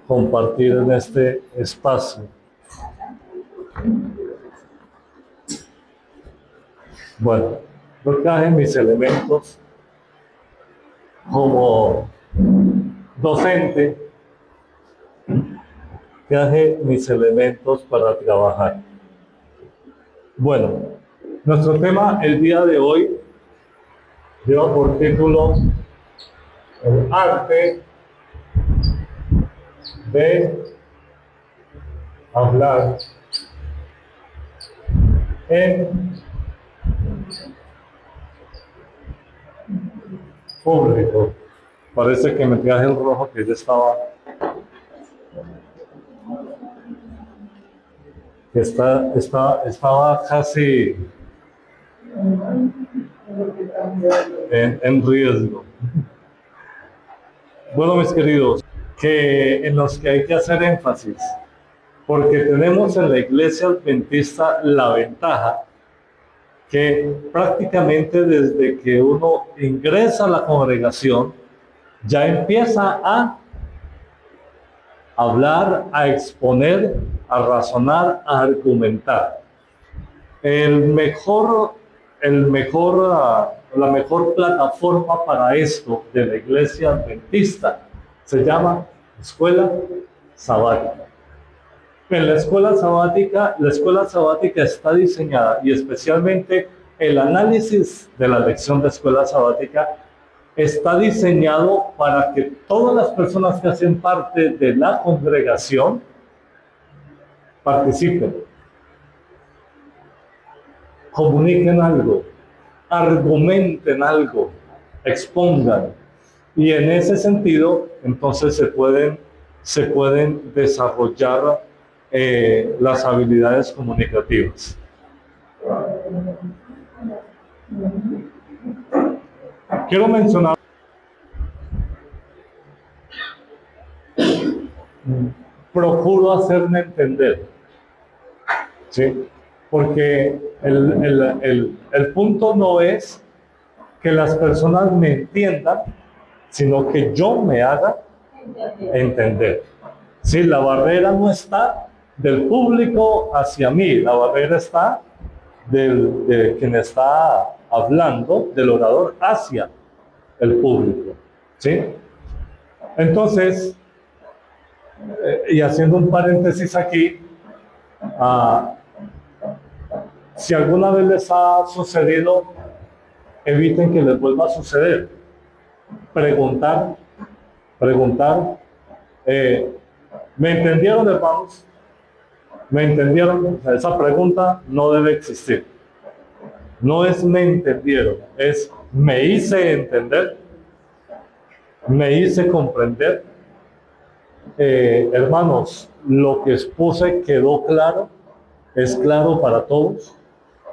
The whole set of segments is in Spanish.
compartir en este espacio. Bueno, yo traje mis elementos como docente, traje mis elementos para trabajar. Bueno, nuestro tema el día de hoy lleva por título el arte de hablar en público. Parece que me traje el rojo que ya estaba casi en riesgo. Bueno, mis queridos, en los que hay que hacer énfasis, porque tenemos en la iglesia adventista la ventaja que prácticamente desde que uno ingresa a la congregación, ya empieza a hablar, a exponer, a razonar, a argumentar. La mejor plataforma para esto de la iglesia adventista se llama escuela sabática. En la escuela sabática está diseñada, y especialmente el análisis de la lección de escuela sabática está diseñado para que todas las personas que hacen parte de la congregación participen, comuniquen algo, argumenten algo, expongan. Y en ese sentido, entonces se pueden desarrollar las habilidades comunicativas. Quiero mencionar, procuro hacerme entender, ¿sí? Porque el punto no es que las personas me entiendan, sino que yo me haga entender. Sí, la barrera no está del público hacia mí, la barrera está de quien está hablando, del orador, hacia el público. ¿Sí? Entonces, y haciendo un paréntesis aquí, si alguna vez les ha sucedido, eviten que les vuelva a suceder. Preguntar, ¿me entendieron, hermanos? ¿Me entendieron? Esa pregunta no debe existir. No es me entendieron, es me hice entender, me hice comprender. Hermanos, lo que expuse quedó claro, es claro para todos.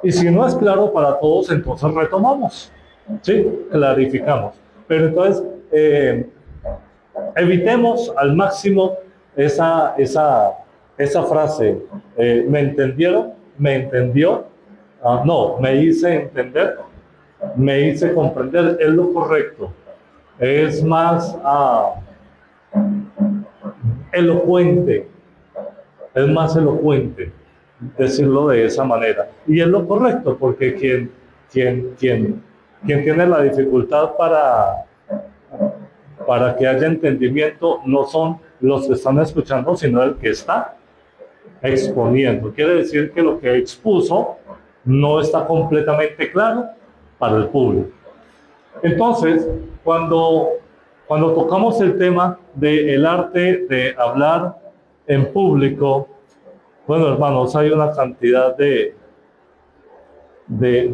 Y si no es claro para todos, entonces retomamos, ¿sí? Clarificamos. Pero entonces, evitemos al máximo esa frase, ¿me entendieron? ¿Me entendió? No, me hice entender, me hice comprender, es lo correcto. Es más elocuente, decirlo de esa manera. Y es lo correcto, porque quien tiene la dificultad para que haya entendimiento no son los que están escuchando, sino el que está exponiendo. Quiere decir que lo que expuso no está completamente claro para el público. Entonces, cuando tocamos el tema del arte de hablar en público, bueno, hermanos, hay una cantidad de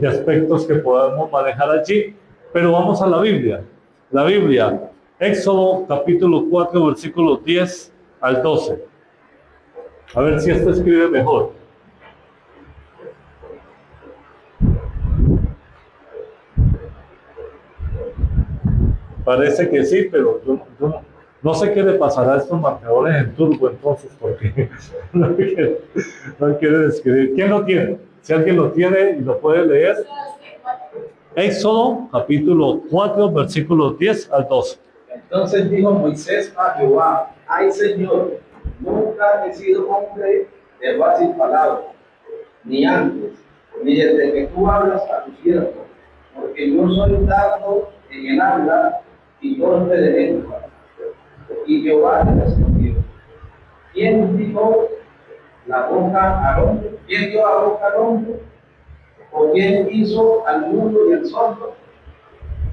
aspectos que podemos manejar allí, pero vamos a la Biblia. La Biblia, Éxodo capítulo 4, versículos 10 al 12. A ver si esto escribe mejor. Parece que sí, pero yo no sé qué le pasará a estos marcadores en turbo entonces, porque no quiere escribir. ¿Quién lo tiene? Si alguien lo tiene y lo puede leer. Éxodo capítulo 4, versículos 10 al 12. Entonces dijo Moisés a Jehová: ay Señor, nunca he sido hombre de fácil palabra, ni antes, ni desde que tú hablas a tu siervo, porque yo soy tardo en el habla y torpe de lengua. Y Jehová le respondió, ¿quién dio la boca al hombre? ¿Quién dio la boca al hombre? ¿O quién hizo al mundo y al sordo?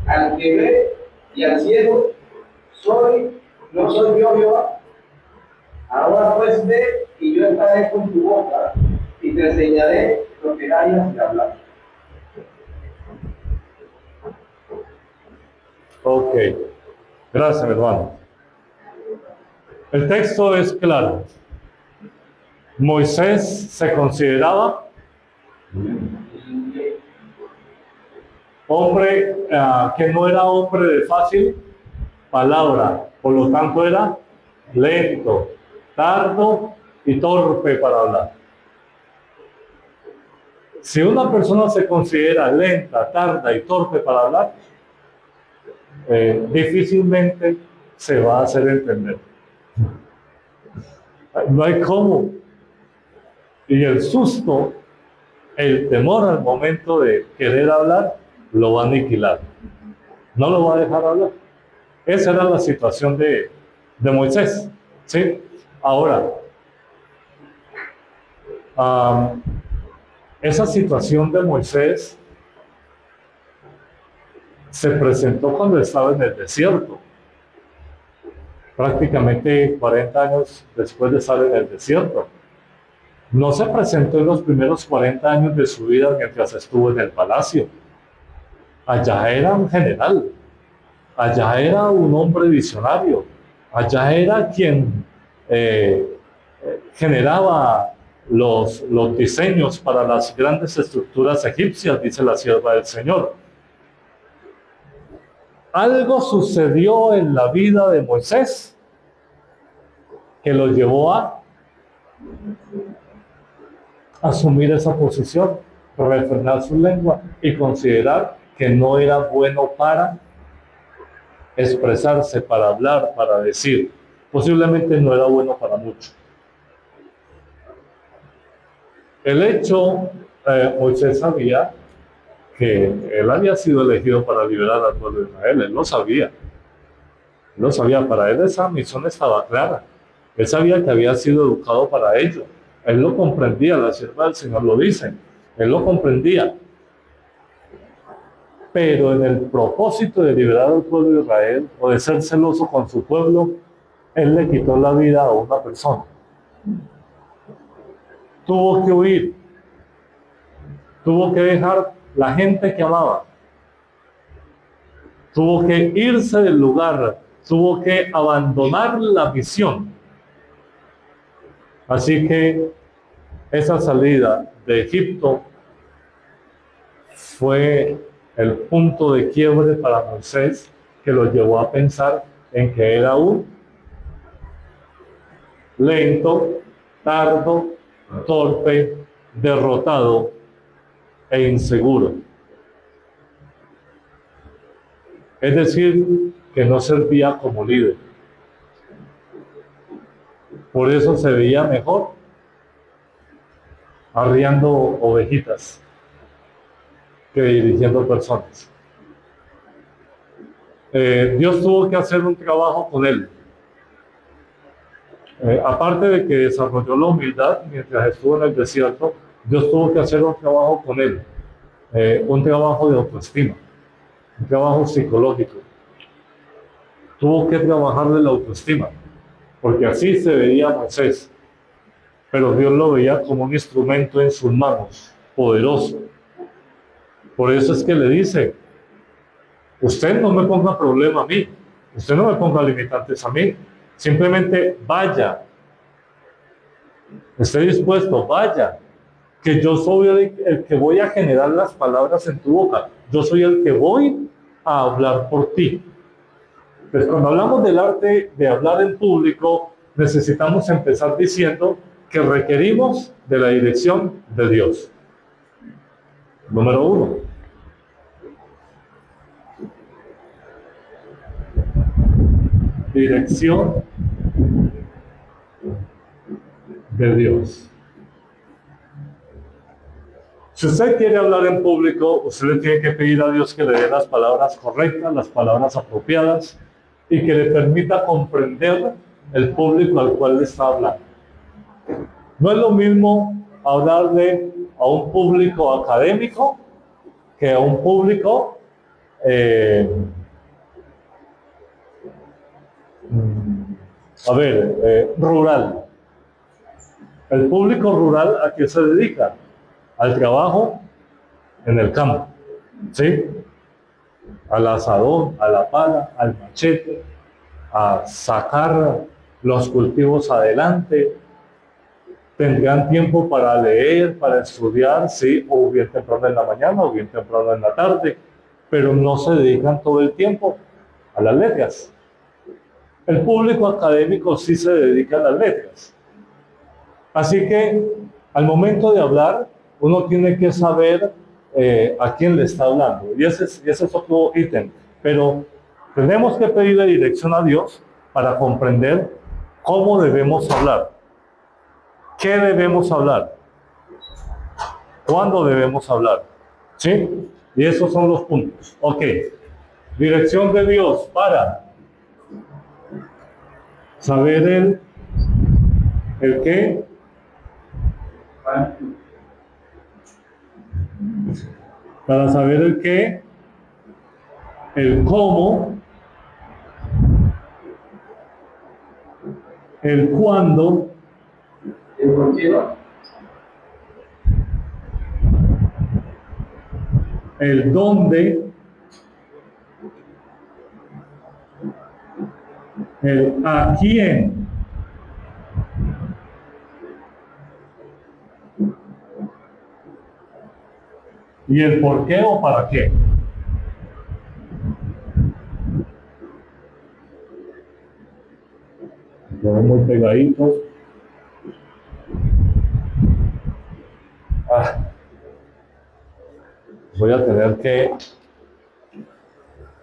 Al que ve y al ciego, no soy yo Jehová. Ahora pues ve y yo estaré con tu boca y te enseñaré lo que hayas de hablar. Ok, gracias, mi hermano. El texto es claro. Moisés se consideraba hombre que no era hombre de fácil palabra, por lo tanto era lento, tardo y torpe para hablar. Si una persona se considera lenta, tarda y torpe para hablar, difícilmente se va a hacer entender. No hay cómo. Y el susto, el temor al momento de querer hablar, lo va a aniquilar. No lo va a dejar hablar. Esa era la situación de Moisés, ¿sí? Ahora, esa situación de Moisés se presentó cuando estaba en el desierto, prácticamente 40 años después de estar en el desierto. No se presentó en los primeros 40 años de su vida mientras estuvo en el palacio. Allá era un general, allá era un hombre visionario, allá era quien generaba los diseños para las grandes estructuras egipcias, dice la sierva del Señor. Algo sucedió en la vida de Moisés que lo llevó a asumir esa posición, refrenar su lengua y considerar que no era bueno para expresarse, para hablar, para decir. Posiblemente no era bueno para mucho. El hecho, Moisés sabía que él había sido elegido para liberar al pueblo de Israel. Él lo sabía. Él lo sabía. Para él esa misión estaba clara. Él sabía que había sido educado para ello. Él lo comprendía, la sierva del Señor lo dice. Él lo comprendía. Pero en el propósito de liberar al pueblo de Israel o de ser celoso con su pueblo, él le quitó la vida a una persona. Tuvo que huir. Tuvo que dejar la gente que amaba. Tuvo que irse del lugar. Tuvo que abandonar la misión. Así que esa salida de Egipto fue el punto de quiebre para Moisés, que lo llevó a pensar en que era un lento, tardo, torpe, derrotado e inseguro. Es decir, que no servía como líder. Por eso se veía mejor arriando ovejitas que dirigiendo personas. Dios tuvo que hacer un trabajo con él. Aparte de que desarrolló la humildad mientras estuvo en el desierto, Dios tuvo que hacer un trabajo con él, un trabajo de autoestima, un trabajo psicológico. Tuvo que trabajarle la autoestima, porque así se veía Moisés, pero Dios lo veía como un instrumento en sus manos, poderoso. Por eso es que le dice, usted no me ponga problema a mí, usted no me ponga limitantes a mí, simplemente vaya, esté dispuesto, vaya, que yo soy el que voy a generar las palabras en tu boca, yo soy el que voy a hablar por ti. Pues cuando hablamos del arte de hablar en público, necesitamos empezar diciendo que requerimos de la dirección de Dios. Número 1. Dirección de Dios. Si usted quiere hablar en público, usted le tiene que pedir a Dios que le dé las palabras correctas, las palabras apropiadas y que le permita comprender el público al cual le está hablando. No es lo mismo hablarle a un público académico que a un público rural. El público rural, ¿a qué se dedica? Al trabajo en el campo, ¿sí? Al asadón, a la pala, al machete, a sacar los cultivos adelante. Tendrán tiempo para leer, para estudiar, sí, o bien temprano en la mañana o bien temprano en la tarde, pero no se dedican todo el tiempo a las letras. El público académico sí se dedica a las letras. Así que al momento de hablar, uno tiene que saber a quién le está hablando. Y ese es otro ítem. Pero tenemos que pedirle dirección a Dios para comprender cómo debemos hablar. ¿Qué debemos hablar? ¿Cuándo debemos hablar? ¿Sí? Y esos son los puntos. Ok. Dirección de Dios para saber el qué. Para saber el qué, el cómo, el cuándo, el por qué no. el dónde, el a quién. Y el por qué o para qué. Quedó muy pegadito. Voy a tener que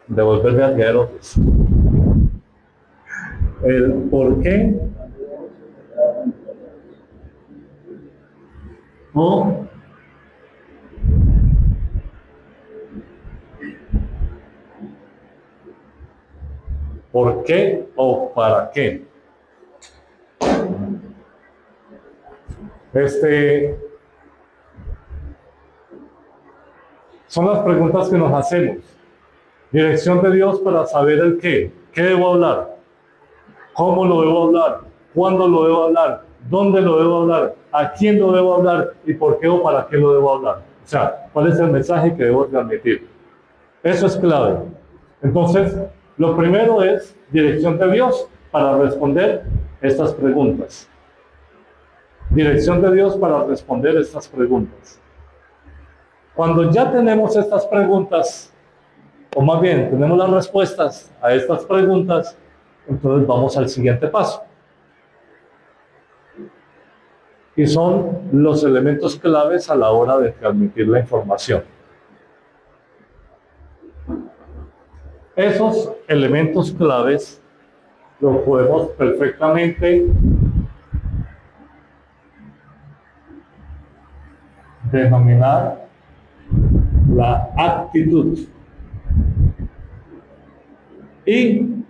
devolverme al guerrero. El por qué o por qué o para qué. Son las preguntas que nos hacemos. Dirección de Dios para saber el qué. ¿Qué debo hablar? ¿Cómo lo debo hablar? ¿Cuándo lo debo hablar? ¿Dónde lo debo hablar? ¿A quién lo debo hablar? ¿Y por qué o para qué lo debo hablar? O sea, ¿cuál es el mensaje que debo transmitir? Eso es clave. Entonces, lo primero es dirección de Dios para responder estas preguntas. Dirección de Dios para responder estas preguntas. Cuando ya tenemos estas preguntas, o más bien tenemos las respuestas a estas preguntas, entonces vamos al siguiente paso. Y son los elementos claves a la hora de transmitir la información. Esos elementos claves los podemos perfectamente denominar la actitud y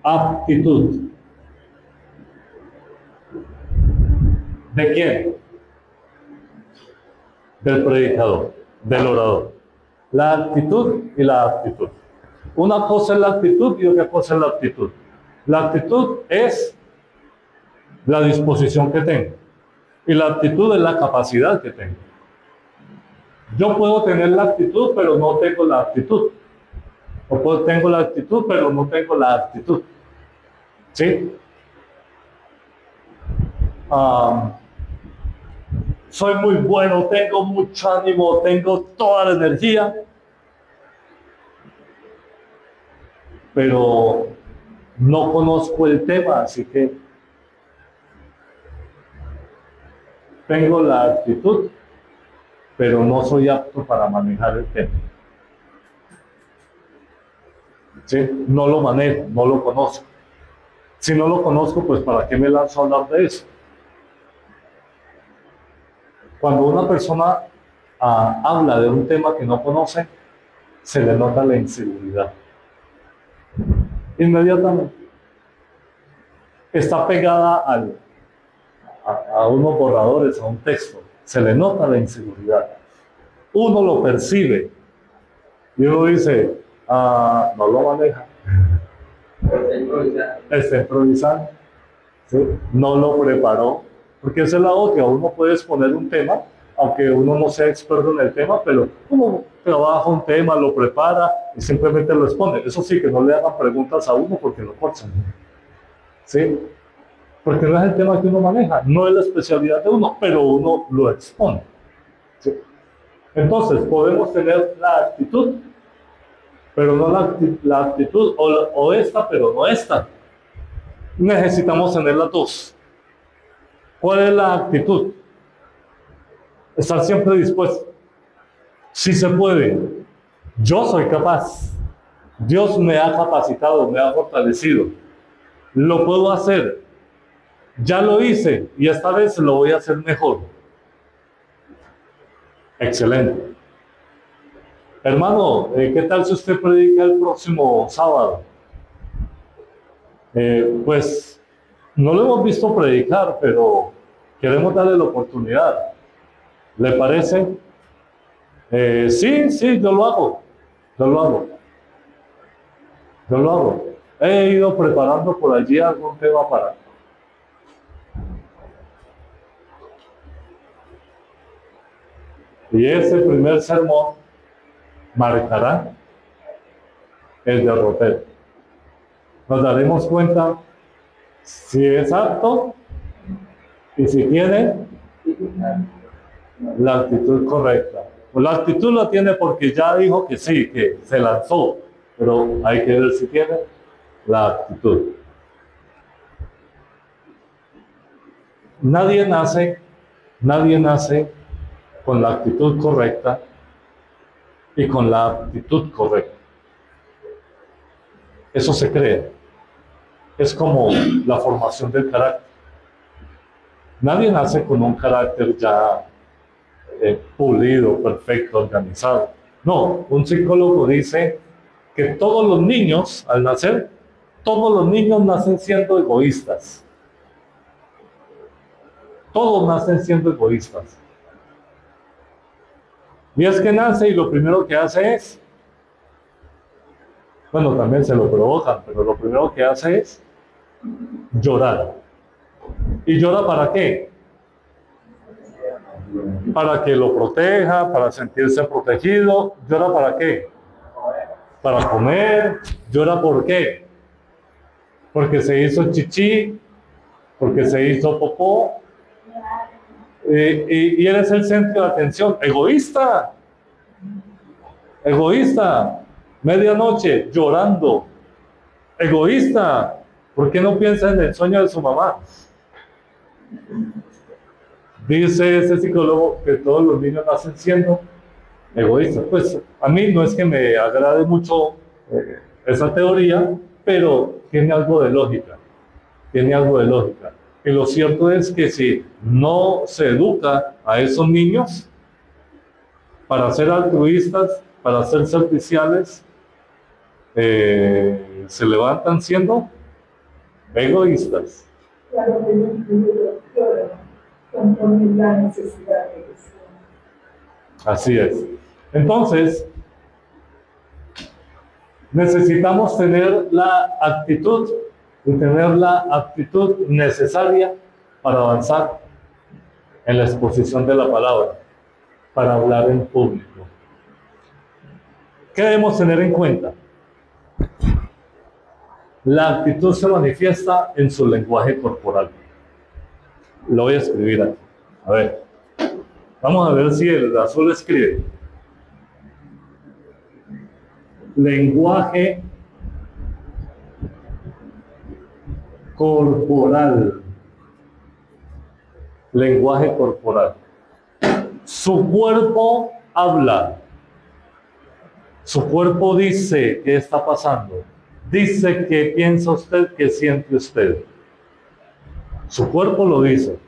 aptitud. ¿De quién? Del predicador, del orador. La actitud y la aptitud. Una cosa es la actitud y otra cosa es la aptitud. La actitud es la disposición que tengo y la aptitud es la capacidad que tengo. Yo puedo tener la actitud, pero no tengo la aptitud. O tengo la actitud, pero no tengo la aptitud. ¿Sí? Soy muy bueno, tengo mucho ánimo, tengo toda la energía, pero no conozco el tema, así que tengo la actitud, pero no soy apto para manejar el tema. ¿Sí? No lo manejo, no lo conozco. Si no lo conozco, pues ¿para qué me lanzo a hablar de eso? Cuando una persona habla de un tema que no conoce, se le nota la inseguridad. Inmediatamente. Está pegada a unos borradores, a un texto. Se le nota la inseguridad. Uno lo percibe y uno dice, no lo maneja. Está improvisando. ¿Sí? No lo preparó. Porque esa es la otra. Uno puede exponer un tema, aunque uno no sea experto en el tema, pero uno trabaja un tema, lo prepara y simplemente lo expone. Eso sí, que no le hagan preguntas a uno porque lo corchan. ¿Sí? Porque no es el tema que uno maneja, no es la especialidad de uno, pero uno lo expone. ¿Sí? Entonces, podemos tener la actitud, pero no la actitud, o esta, pero no esta. Necesitamos tener las dos. ¿Cuál es la actitud? Estar siempre dispuesto. Si se puede, yo soy capaz. Dios me ha capacitado, me ha fortalecido. Lo puedo hacer. Ya lo hice y esta vez lo voy a hacer mejor. Excelente. Hermano, ¿qué tal si usted predica el próximo sábado? Pues no lo hemos visto predicar, pero queremos darle la oportunidad. ¿Le parece? Sí, yo lo hago. Yo lo hago. Yo lo hago. He ido preparando por allí algún tema para... Y ese primer sermón marcará el derrotero. Nos daremos cuenta si es apto y si tiene la actitud correcta. Pues la actitud la tiene porque ya dijo que sí, que se lanzó, pero hay que ver si tiene la actitud. Nadie nace con la actitud correcta y con la aptitud correcta. Eso se crea. Es como la formación del carácter. Nadie nace con un carácter ya pulido, perfecto, organizado. No, un psicólogo dice que todos los niños, al nacer, todos los niños nacen siendo egoístas. Todos nacen siendo egoístas. Y es que nace y lo primero que hace es, bueno, también se lo provocan, pero lo primero que hace es llorar. ¿Y llora para qué? Para que lo proteja, para sentirse protegido. ¿Llora para qué? Para comer. ¿Llora por qué? Porque se hizo chichi, porque se hizo popó. Y eres el centro de atención. Egoísta. Egoísta. Medianoche llorando. Egoísta. ¿Por qué no piensa en el sueño de su mamá? Dice ese psicólogo que todos los niños nacen siendo egoístas. Pues a mí no es que me agrade mucho esa teoría, pero tiene algo de lógica. Tiene algo de lógica. Y lo cierto es que si no se educa a esos niños para ser altruistas, para ser serviciales, se levantan siendo egoístas. Claro que no conforme la necesidad de eso. Así es. Entonces, necesitamos tener la actitud y tener la actitud necesaria para avanzar en la exposición de la palabra, para hablar en público. ¿Qué debemos tener en cuenta? La actitud se manifiesta en su lenguaje corporal. Lo voy a escribir aquí. A ver. Vamos a ver si el azul escribe. Lenguaje corporal. Lenguaje corporal. Su cuerpo habla. Su cuerpo dice qué está pasando. Dice qué piensa usted, qué siente usted. Su cuerpo lo dice.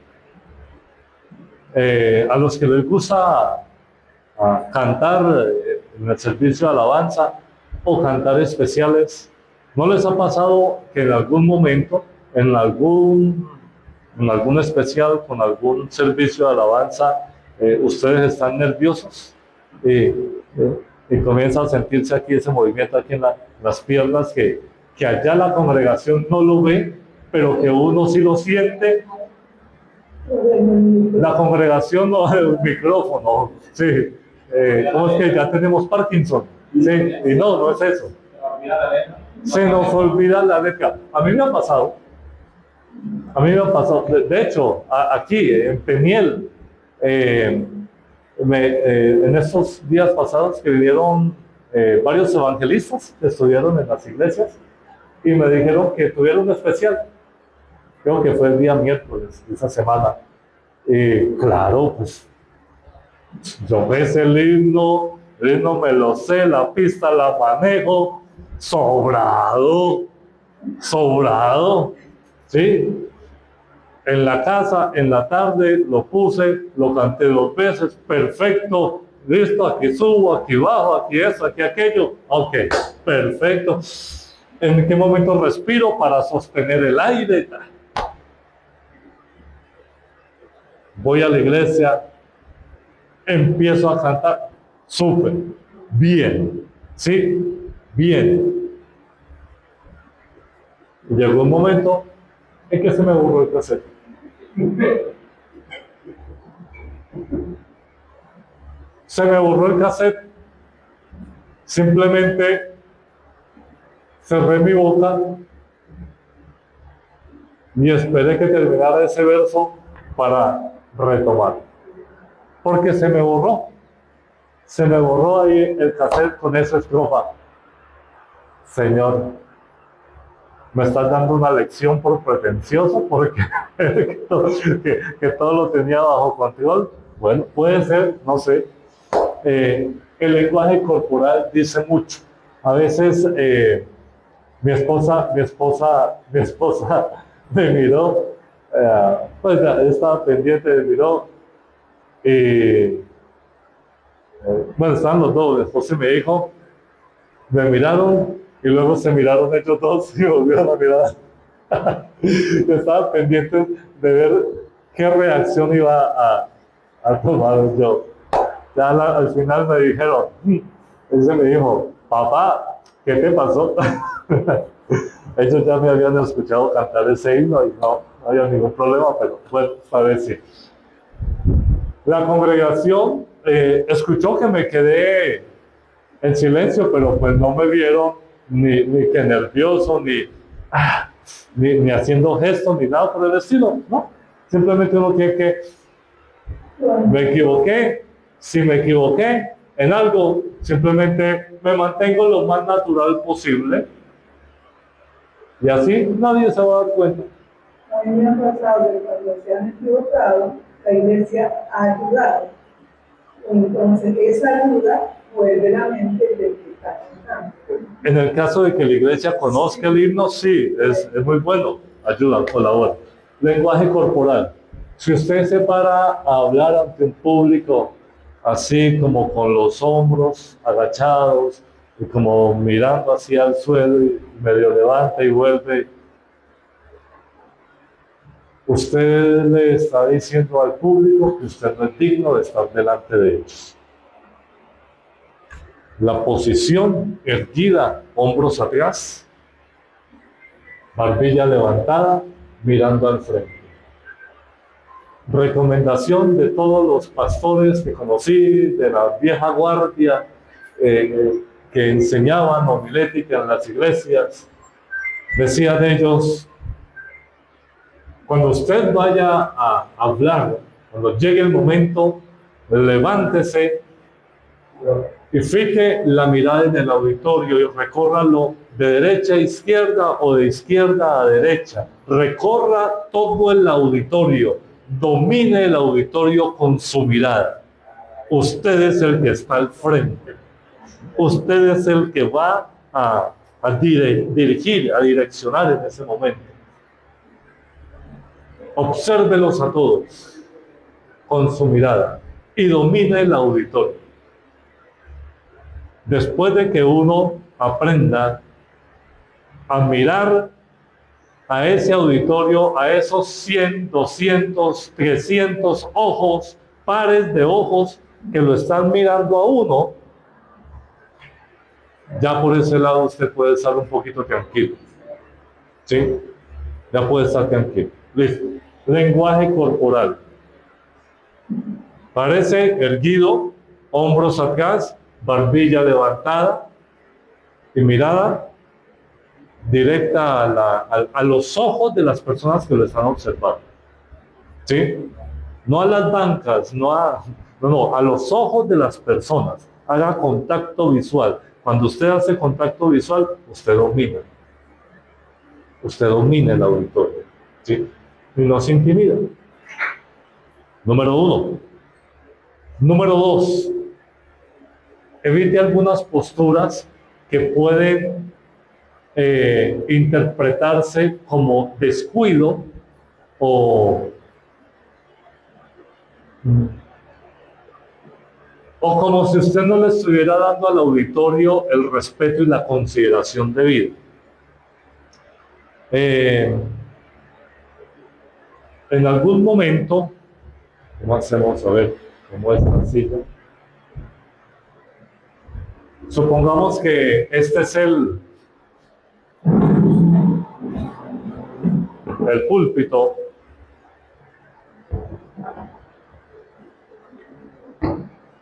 A los que les gusta cantar en el servicio de alabanza o cantar especiales, ¿no les ha pasado que en algún momento, en algún especial, con algún servicio de alabanza, ustedes están nerviosos y comienza a sentirse aquí ese movimiento aquí en las piernas que allá la congregación no lo ve, pero que uno sí lo siente? La congregación no ve el micrófono, sí. ¿Cómo es que ya tenemos Parkinson? Sí, y no es eso. Se nos olvida la letra. A mí me ha pasado. De hecho, aquí en Peniel, en estos días pasados que vinieron varios evangelistas que estudiaron en las iglesias y me dijeron que tuvieron un especial. Creo que fue el día miércoles de esa semana. Claro, pues yo me sé el himno me lo sé, la pista la manejo, sobrado, ¿sí? En la casa, en la tarde, lo puse, lo canté 2 veces, perfecto, listo, aquí subo, aquí bajo, aquí eso, aquí aquello, ok, perfecto. ¿En qué momento respiro para sostener el aire? Voy a la iglesia, empiezo a cantar, súper, bien, sí, bien. Llegó un momento en que se me borró el cassette. Se me borró el cassette, simplemente cerré mi boca y esperé que terminara ese verso para retomar, porque se me borró ahí el cassette con esa estrofa. Señor, me estás dando una lección por pretencioso, porque que todo lo tenía bajo control. Bueno, puede ser, no sé. El lenguaje corporal dice mucho. A veces mi esposa me miró, pues ya estaba pendiente, me miró y bueno, estaban los dos, mi esposa y mi hijo, me miraron y luego se miraron ellos dos y volvieron a mirar. Estaba pendiente de ver qué reacción iba a tomar yo. Ya al final me dijeron, ese me dijo, papá, ¿qué te pasó? Ellos ya me habían escuchado cantar ese himno y no había ningún problema, pero bueno, a ver si. La congregación escuchó que me quedé en silencio, pero pues no me vieron ni que nervioso, ni haciendo gestos, ni nada por el estilo, ¿no? Simplemente uno tiene que, me equivoqué, si me equivoqué en algo, simplemente me mantengo lo más natural posible y así nadie se va a dar cuenta. A mí me ha pasado que cuando se han equivocado, la iglesia ha ayudado. Entonces, esa ayuda vuelve la mente del que está cantando. En el caso de que la iglesia conozca el himno, sí, es muy bueno, ayuda, colabora. Lenguaje corporal. Si usted se para a hablar ante un público así como con los hombros agachados y como mirando hacia el suelo y medio levanta y vuelve, usted le está diciendo al público que usted no es digno de estar delante de ellos. La posición erguida, hombros atrás, barbilla levantada, mirando al frente. Recomendación de todos los pastores que conocí, de la vieja guardia, que enseñaban homilética en las iglesias. Decían ellos, cuando usted vaya a hablar, cuando llegue el momento, levántese y fije la mirada en el auditorio y recórralo de derecha a izquierda o de izquierda a derecha. Recorra todo el auditorio, domine el auditorio con su mirada. Usted es el que está al frente. Usted es el que va a dirigir, a direccionar en ese momento. Obsérvelos a todos. con su mirada y domine el auditorio. Después de que uno aprenda a mirar a ese auditorio, a esos 100, 200, 300 ojos, pares de ojos que lo están mirando a uno, ya por ese lado usted puede estar un poquito tranquilo. ¿Sí? Ya puede estar tranquilo. Listo. Lenguaje corporal. Parece erguido, hombros atrás, barbilla levantada y mirada directa a los ojos de las personas que lo están observando. ¿Sí? No a las bancas, no, a los ojos de las personas. Haga contacto visual. Cuando usted hace contacto visual, usted domina. Usted domina el auditorio. ¿Sí? Y no se intimida. Número 1. Número 2. Evite algunas posturas que pueden interpretarse como descuido o como si usted no le estuviera dando al auditorio el respeto y la consideración debida. En algún momento, ¿cómo hacemos? A ver, ¿cómo es la silla? Supongamos que este es el púlpito.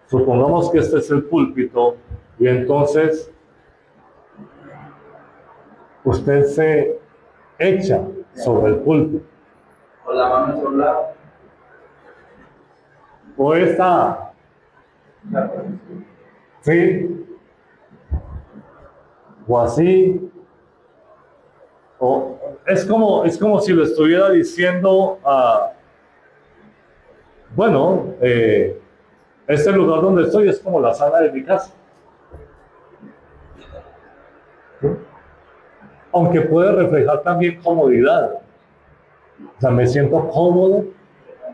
Supongamos que este es el púlpito y entonces usted se echa sobre el púlpito. Con la mano en su lado. O esta. Sí. O así. O es como si le estuviera diciendo a. Bueno, este lugar donde estoy es como la sala de mi casa. ¿Sí? Aunque puede reflejar también comodidad. O sea, me siento cómodo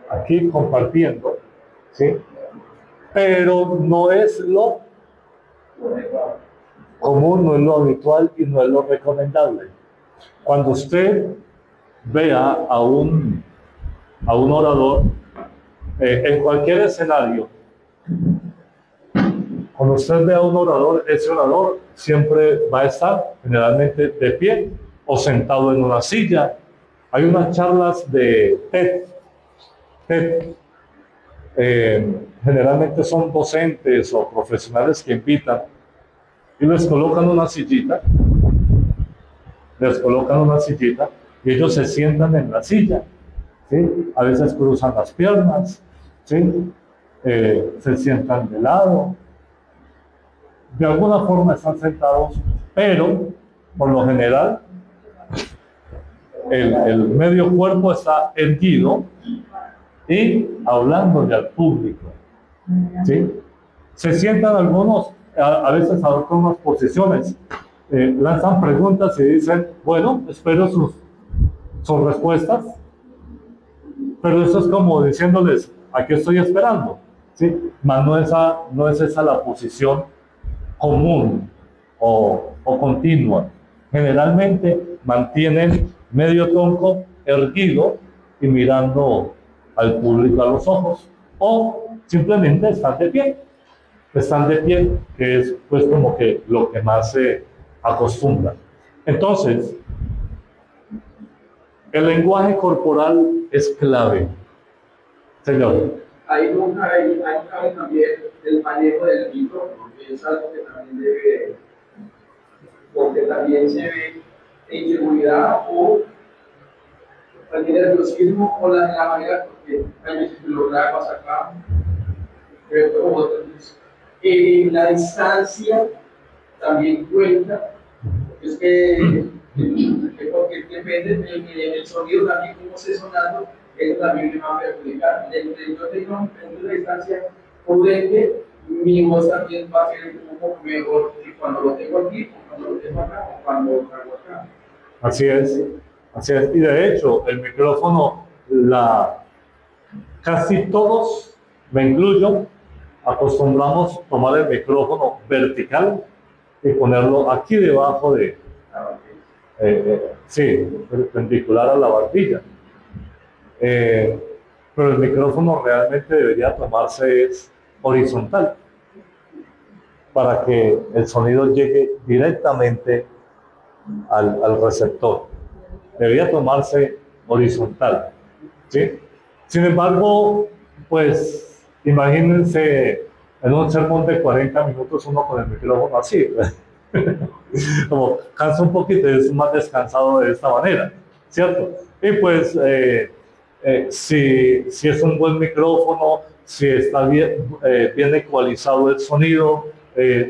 aquí compartiendo, ¿sí? Pero no es lo común, no es lo habitual y no es lo recomendable. Cuando usted vea a un orador en cualquier escenario, cuando usted vea a un orador, ese orador siempre va a estar generalmente de pie o sentado en una silla. Hay unas charlas de TED. Generalmente son docentes o profesionales que invitan y les colocan una sillita, y ellos se sientan en la silla, ¿sí? A veces cruzan las piernas, ¿sí? Se sientan de lado, de alguna forma están sentados, pero por lo general el medio cuerpo está erguido y hablándole al público, ¿sí? Se sientan algunos, a veces adoptan unas posiciones, lanzan preguntas y dicen, bueno, espero sus respuestas, pero eso es como diciéndoles, ¿a qué estoy esperando? ¿Sí? Mas no es esa la posición común o continua. Generalmente mantienen medio tronco erguido y mirando al público a los ojos, o simplemente están de pie, que es pues como que lo que más se acostumbra. Entonces, el lenguaje corporal es clave. Señor. Hay también el manejo del micrófono, que es algo que también debe, porque también se ve inseguridad o el nerviosismo o la manera, porque hay veces que lo grabas acá, pero la distancia también cuenta, es que porque depende del sonido también, cómo esté sonando, eso también me va a perjudicar. Yo tengo una distancia prudente, mi voz también va a ser un poco mejor que cuando lo tengo aquí, cuando lo tengo acá, o cuando lo hago acá. Así es. Y de hecho, el micrófono, la Casi todos, me incluyo, acostumbramos tomar el micrófono vertical y ponerlo aquí debajo de, sí, perpendicular a la barbilla. Pero el micrófono realmente debería tomarse es horizontal para que el sonido llegue directamente al receptor. Debería tomarse horizontal, ¿sí? Sin embargo, pues imagínense en un sermón de 40 minutos uno con el micrófono así, como cansa un poquito, es más descansado de esta manera, ¿cierto? Y pues si es un buen micrófono, si está bien ecualizado el sonido,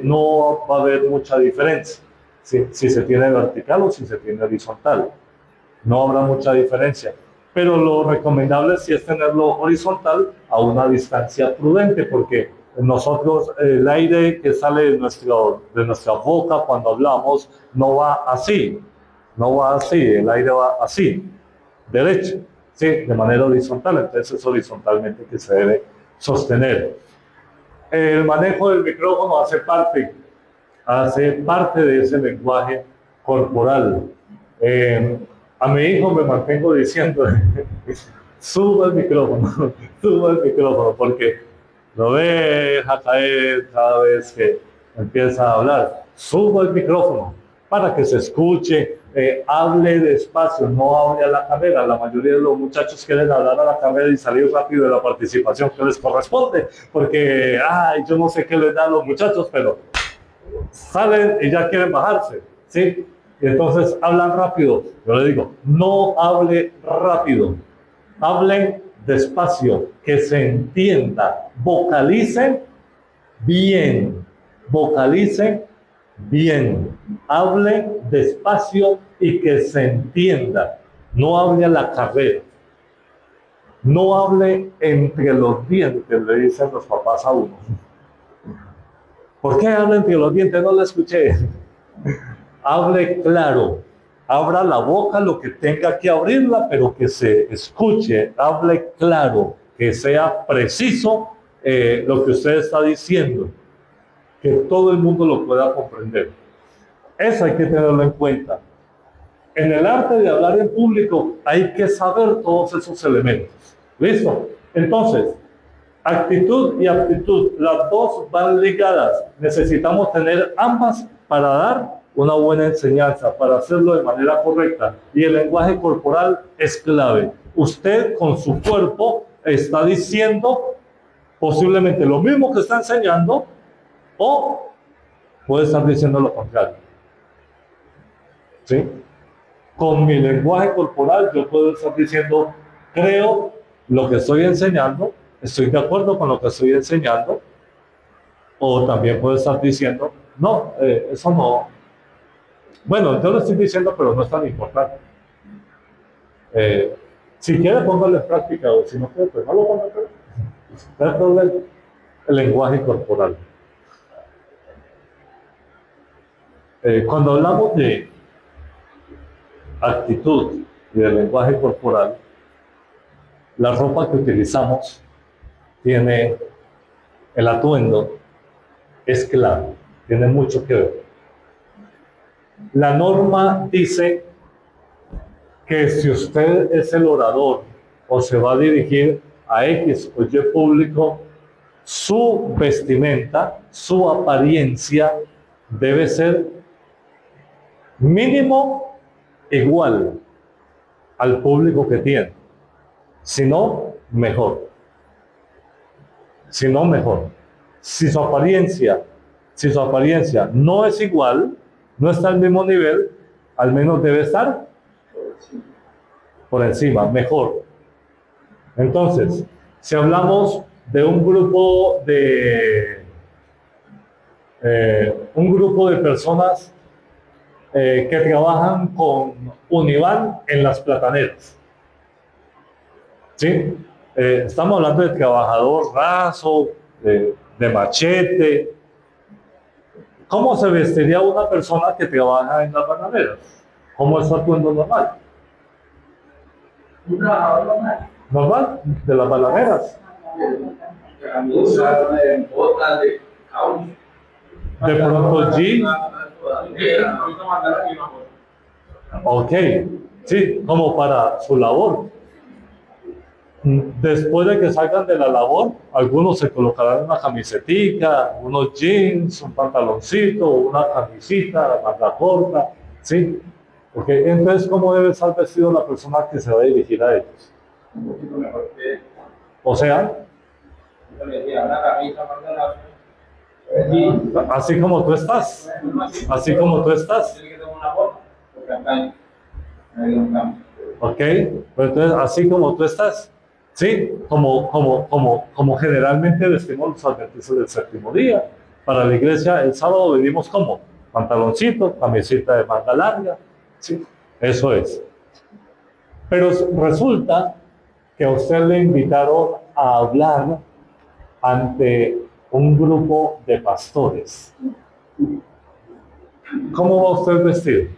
no va a haber mucha diferencia si se tiene vertical o si se tiene horizontal. No habrá mucha diferencia. Pero lo recomendable sí es tenerlo horizontal a una distancia prudente, porque nosotros, el aire que sale de nuestra boca cuando hablamos no va así, el aire va así, derecho, sí, de manera horizontal, entonces es horizontalmente que se debe sostener. El manejo del micrófono hace parte de ese lenguaje corporal. A mi hijo me mantengo diciendo, suba el micrófono, porque lo deja caer cada vez que empieza a hablar. Suba el micrófono para que se escuche, hable despacio, no hable a la carrera. La mayoría de los muchachos quieren hablar a la carrera y salir rápido de la participación que les corresponde, porque, yo no sé qué les dan a los muchachos, pero salen y ya quieren bajarse, ¿sí? Y entonces hablan rápido. Yo le digo, no hable rápido, hablen despacio, que se entienda, vocalicen bien, hablen despacio y que se entienda. No hable a la carrera, no hable entre los dientes, le dicen los papás a uno. ¿Por qué habla entre los dientes? No lo escuché. Hable claro, abra la boca lo que tenga que abrirla, pero que se escuche, hable claro, que sea preciso lo que usted está diciendo, que todo el mundo lo pueda comprender. Eso hay que tenerlo en cuenta. En el arte de hablar en público hay que saber todos esos elementos. ¿Listo? Entonces, actitud y aptitud, las dos van ligadas. Necesitamos tener ambas para dar una buena enseñanza, para hacerlo de manera correcta. Y el lenguaje corporal es clave. Usted con su cuerpo está diciendo posiblemente lo mismo que está enseñando, o puede estar diciendo lo contrario. ¿Sí? Con mi lenguaje corporal yo puedo estar diciendo, creo lo que estoy enseñando, estoy de acuerdo con lo que estoy enseñando, o también puedo estar diciendo, no, eso no. Bueno, yo lo estoy diciendo, pero no es tan importante. Si quiere, póngalo en práctica, o si no quiere, pues no lo ponga en práctica. No hay problema. El lenguaje corporal. Cuando hablamos de actitud y del lenguaje corporal, la ropa que utilizamos tiene el atuendo, es clave, tiene mucho que ver. La norma dice que si usted es el orador o se va a dirigir a X o Y público, su vestimenta, su apariencia debe ser mínimo igual al público que tiene. Si no, mejor. Si no, mejor. Si su apariencia no es igual, no está al mismo nivel, al menos debe estar por encima, mejor. Entonces, si hablamos de un grupo de personas que trabajan con Univan en las plataneras, ¿sí? Estamos hablando de trabajador raso, de machete. ¿Cómo se vestiría una persona que trabaja en las bananeras? ¿Cómo es su atuendo normal? Un trabajador normal. normal, de las baladeras. Camisa, botas de caucho. De pronto jeans, ok, sí, como para su labor. Después de que salgan de la labor, algunos se colocarán una camisetica, unos jeans, un pantaloncito, una camisita, manga corta, ¿sí? Ok, entonces, ¿cómo debe estar vestido la persona que se va a dirigir a ellos? Un poquito mejor que O sea, yo le decía, una camisa, pantalón. así como tú estás, así como tú estás, Tiene que tener una bota, porque acá hay un cambio. ¿ok? Pero entonces, así como tú estás, ¿sí? Como generalmente vestimos los adventistas del séptimo día. Para la iglesia, el sábado venimos como pantaloncito, camiseta de manga larga, ¿sí? Eso es. Pero resulta que a usted le invitaron a hablar ante un grupo de pastores. ¿Cómo va usted vestido?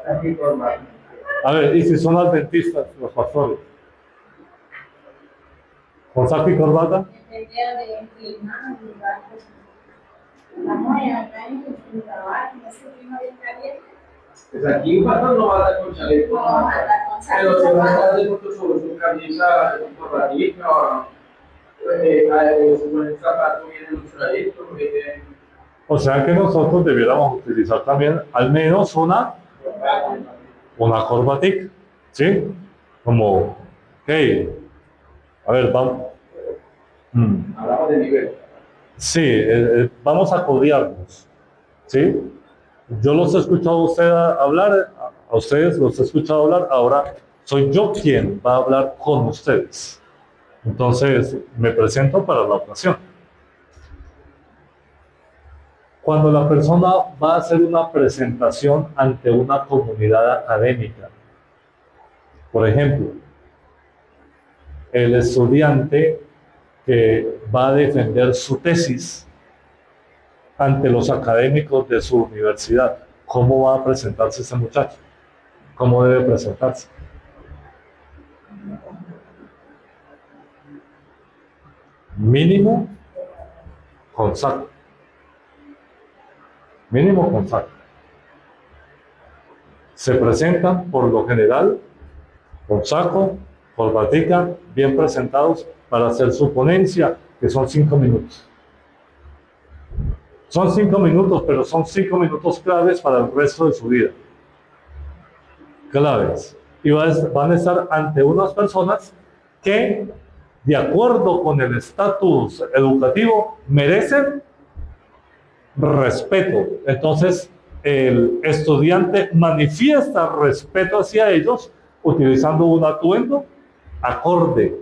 Aquí formal. A ver, ¿y si son adventistas los pastores? ¿Con saco y corbata? Dependía del clima, del lugar. Estamos acá en el trabajo, en ese clima bien caliente. Pues aquí un pastor no va a estar con chaleco. No, anda con Pero si va a zapatos. estar de pronto sobre su camisa, un corbatito, su zapato bien ilustradito, O sea que nosotros debiéramos utilizar también al menos una corbatica, ¿sí? Como, hey, a ver, vamos. hablamos de nivel. Sí, vamos a codearnos, ¿sí? Yo los he escuchado a usted hablar, a ustedes los he escuchado hablar, ahora soy yo quien va a hablar con ustedes. Entonces, me presento para la ocasión. Cuando la persona va a hacer una presentación ante una comunidad académica, por ejemplo, el estudiante que va a defender su tesis ante los académicos de su universidad, ¿cómo va a presentarse ese muchacho? ¿Cómo debe presentarse? Mínimo con saco. Mínimo con saco. Se presentan por lo general con saco, corbatica, bien presentados para hacer su ponencia, que son 5 minutos. Son 5 minutos, pero son 5 minutos claves para el resto de su vida. Claves. Y van a estar ante unas personas que, de acuerdo con el estatus educativo, merecen respeto. Entonces, el estudiante manifiesta respeto hacia ellos utilizando un atuendo acorde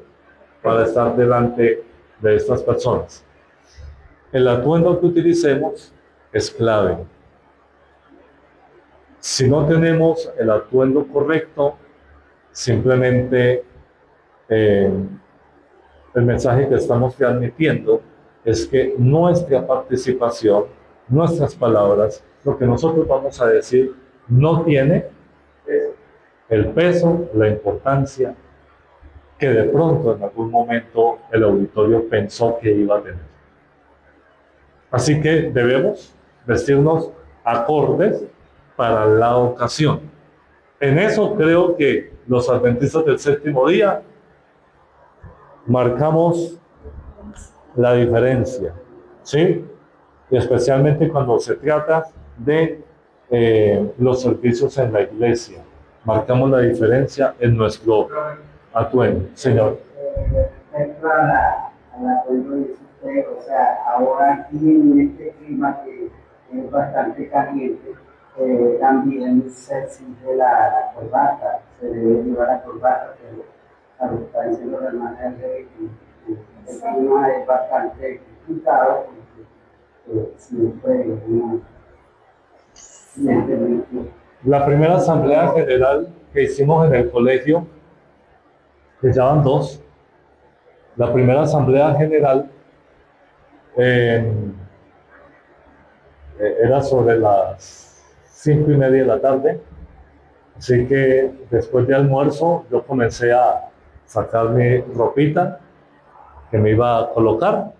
para estar delante de estas personas. El atuendo que utilicemos es clave. Si no tenemos el atuendo correcto, simplemente el mensaje que estamos transmitiendo es que nuestra participación, nuestras palabras, lo que nosotros vamos a decir, no tiene el peso, la importancia que de pronto en algún momento el auditorio pensó que iba a tener. Así que debemos vestirnos acordes para la ocasión. En eso creo que los adventistas del séptimo día marcamos la diferencia, ¿sí? Y especialmente cuando se trata de los servicios en la iglesia. Marcamos la diferencia en nuestro atuendo. Señor. Respecto a la cuestión de usted, o sea, ahora aquí en este clima que es bastante caliente, también se exige la corbata, se debe llevar la corbata, pero a lo que está diciendo la hermana de que el clima es bastante complicado, porque siempre La primera asamblea general que hicimos en el colegio, que ya van 2, la primera asamblea general era sobre las 5:30 de la tarde, así que después de almuerzo yo comencé a sacar mi ropita que me iba a colocar.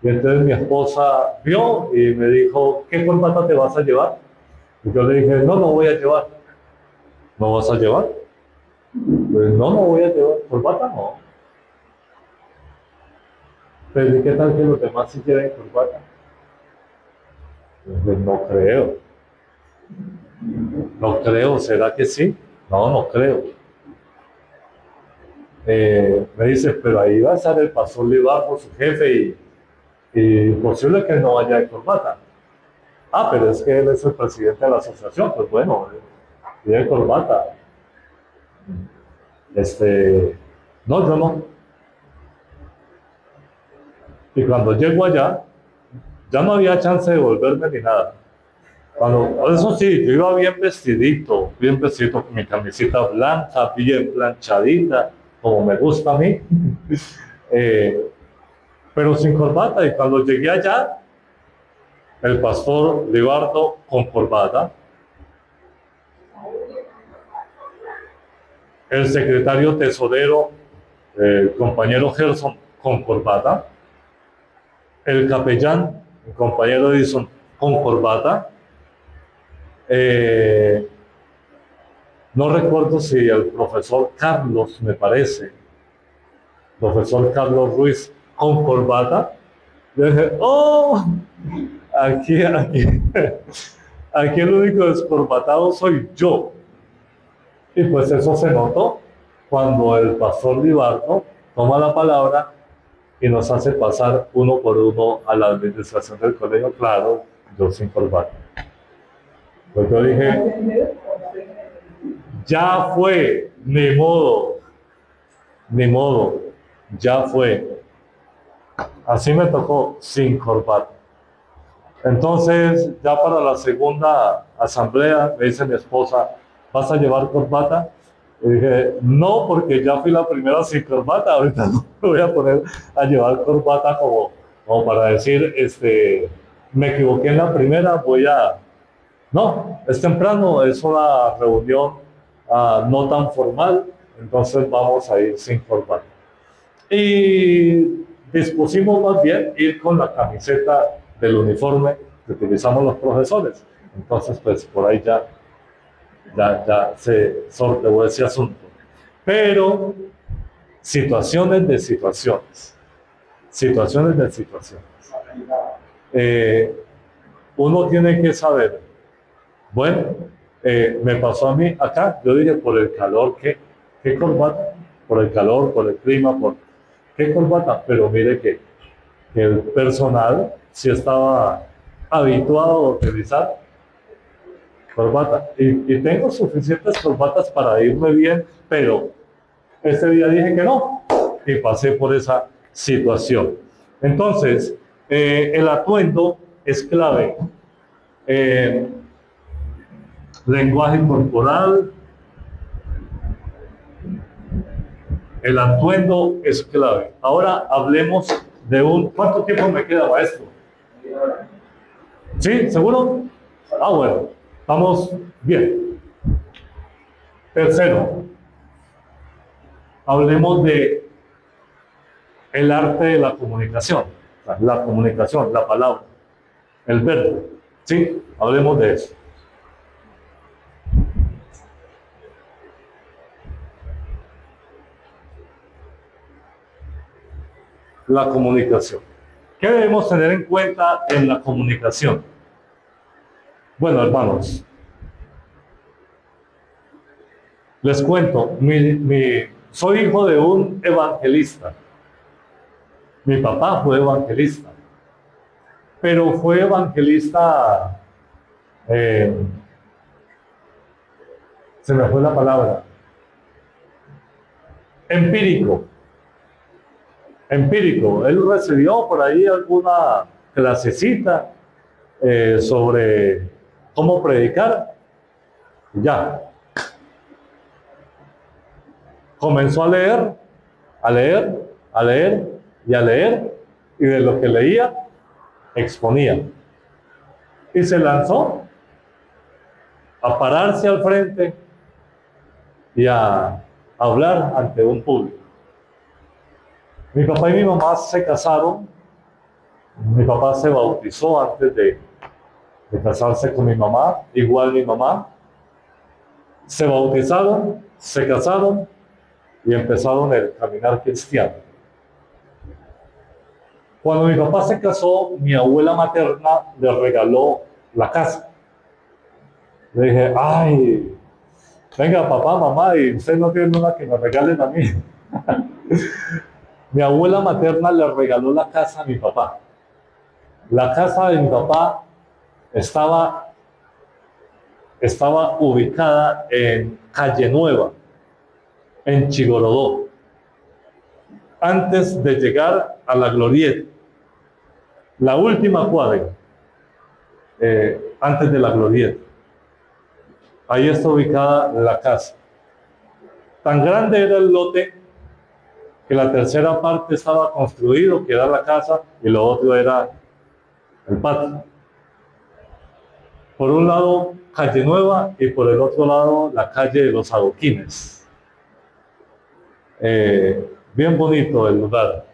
Y entonces mi esposa vio y me dijo, ¿qué corbata te vas a llevar? Y yo le dije, no, no voy a llevar. ¿No vas a llevar? Pues no, no voy a llevar. ¿Corbata? No. Pero ¿y qué tal que los demás sí lleven corbata? Pues no creo. No creo, ¿será que sí? No, no creo. Me dice, pero ahí va a estar el pastor Libardo, su jefe, y posible que él no vaya de corbata. Ah, pero es que él es el presidente de la asociación, pues bueno, tiene corbata. No, yo no. Y cuando llego allá, ya no había chance de volverme ni nada. Eso sí, yo iba bien vestidito, con mi camiseta blanca, bien planchadita, como me gusta a mí, pero sin corbata. Y cuando llegué allá, el pastor Libardo con corbata, el secretario tesorero, el compañero Gerson con corbata, el capellán, el compañero Edison con corbata. No recuerdo si el profesor Carlos, me parece, profesor Carlos Ruiz con corbata. Yo dije, oh, aquí el único descorbatado soy yo. Y pues eso se notó cuando el pastor Libardo toma la palabra y nos hace pasar uno por uno a la administración del colegio, claro, yo sin corbata. Pues yo dije, ya fue, ni modo, ya fue. Así me tocó, sin corbata. Entonces, ya para la segunda asamblea, me dice mi esposa, ¿vas a llevar corbata? Y dije, no, porque ya fui la primera sin corbata, ahorita no me voy a poner a llevar corbata como para decir, me equivoqué en la primera, no, es temprano, es una reunión no tan formal, entonces vamos a ir sin corbata. Y dispusimos más bien ir con la camiseta del uniforme que utilizamos los profesores. Entonces, pues por ahí ya se sorteó ese asunto. Pero situaciones de situaciones. Uno tiene que saber, bueno, me pasó a mí acá, yo dije por el calor, ¿qué corbata? Por el calor, por el clima, ¿qué corbata? Pero mire que el personal sí estaba habituado a utilizar corbata. Y tengo suficientes corbatas para irme bien, pero este día dije que no y pasé por esa situación. Entonces, el atuendo es clave. Lenguaje corporal. El atuendo es clave. Ahora hablemos de ¿cuánto tiempo me queda, maestro? ¿Sí? ¿Seguro? Ah, bueno. Vamos bien. Tercero, hablemos de el arte de la comunicación. La comunicación, la palabra, el verbo. ¿Sí? Hablemos de eso. La comunicación. ¿Qué debemos tener en cuenta en la comunicación? Bueno, hermanos, les cuento, soy hijo de un evangelista. Mi papá fue evangelista, pero fue evangelista, se me fue la palabra, empírico. Él recibió por ahí alguna clasecita sobre cómo predicar. Ya. Comenzó a leer, y de lo que leía, exponía. Y se lanzó a pararse al frente y a hablar ante un público. Mi papá y mi mamá se casaron. Mi papá se bautizó antes de casarse con mi mamá, igual mi mamá. Se bautizaron, se casaron y empezaron el caminar cristiano. Cuando mi papá se casó, mi abuela materna le regaló la casa. Le dije, ay, venga papá, mamá, y ustedes no tienen una que me regalen a mí. Mi abuela materna le regaló la casa a mi papá. La casa de mi papá estaba ubicada en Calle Nueva, en Chigorodó, antes de llegar a la Glorieta, la última cuadra, antes de la Glorieta. Ahí está ubicada la casa. Tan grande era el lote que la tercera parte estaba construido, que era la casa, y lo otro era el patio. Por un lado, Calle Nueva, y por el otro lado, la calle de los Adoquines. Bien bonito el lugar.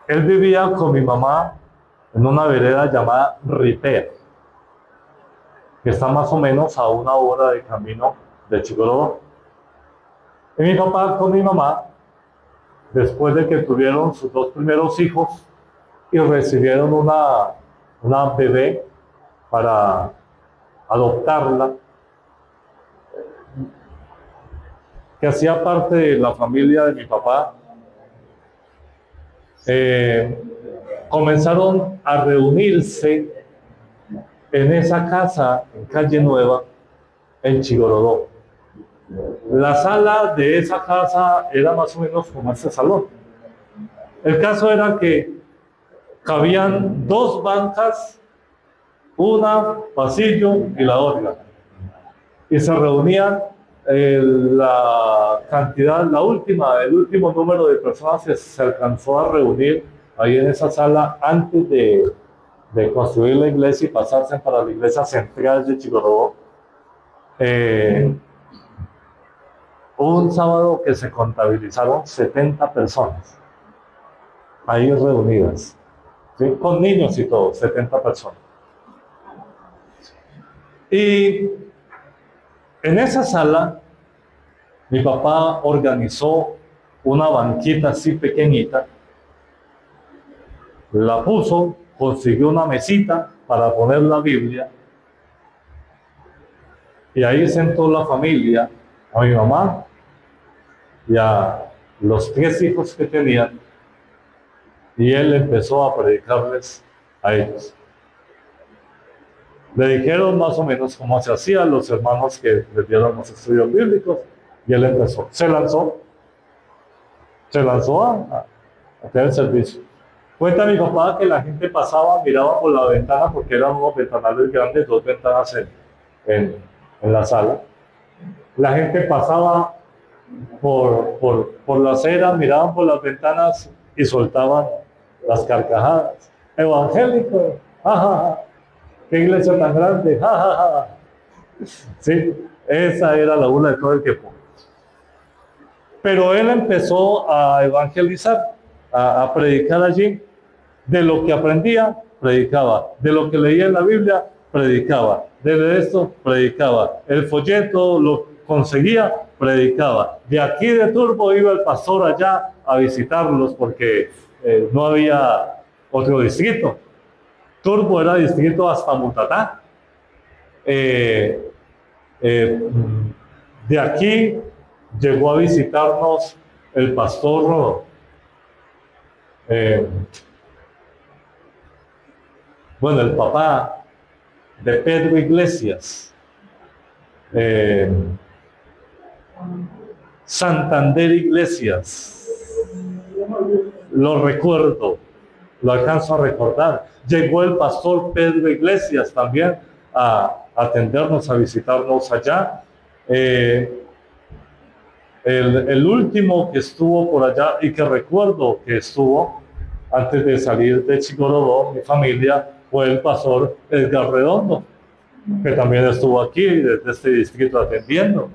Él vivía con mi mamá en una vereda llamada Ripea, que está más o menos a 1 hora de camino de Chigorodó. Y mi papá con mi mamá, después de que tuvieron sus 2 primeros hijos y recibieron una bebé para adoptarla, que hacía parte de la familia de mi papá, comenzaron a reunirse en esa casa en Calle Nueva, en Chigorodó. La sala de esa casa era más o menos como este salón. El caso era que cabían 2 bancas, una pasillo y la otra, y se reunían la cantidad, el último número de personas que se alcanzó a reunir ahí en esa sala antes de construir la iglesia y pasarse para la iglesia central de Chigorodó. Un sábado que se contabilizaron 70 personas ahí reunidas, ¿sí? Con niños y todo, 70 personas. Y en esa sala, mi papá organizó una banquita así pequeñita, la puso, consiguió una mesita para poner la Biblia, y ahí sentó la familia, a mi mamá y a los 3 hijos que tenían, y él empezó a predicarles a ellos. Le dijeron más o menos cómo se hacía, los hermanos que les dieron los estudios bíblicos, y él empezó, se lanzó a hacer el servicio. Cuenta mi papá que la gente pasaba, miraba por la ventana, porque eran unos ventanales grandes, 2 ventanas en la sala. La gente pasaba por la acera, miraban por las ventanas y soltaban las carcajadas. Evangélico, jajaja, qué iglesia tan grande, jajaja. Sí, esa era la burla de todo el tiempo. Pero él empezó a evangelizar, a predicar allí. De lo que aprendía, predicaba. De lo que leía en la Biblia, predicaba. De esto, predicaba. El folleto lo conseguía, predicaba. De aquí de Turbo iba el pastor allá a visitarlos porque no había otro distrito. Turbo era distrito hasta Mutatá. De aquí llegó a visitarnos el pastor el papá de Pedro Iglesias, Santander Iglesias, lo recuerdo, lo alcanzo a recordar. Llegó el pastor Pedro Iglesias también a atendernos, a visitarnos allá. El último que estuvo por allá y que recuerdo que estuvo antes de salir de Chigorodó, mi familia, fue el pastor Edgar Redondo, que también estuvo aquí desde este distrito atendiendo.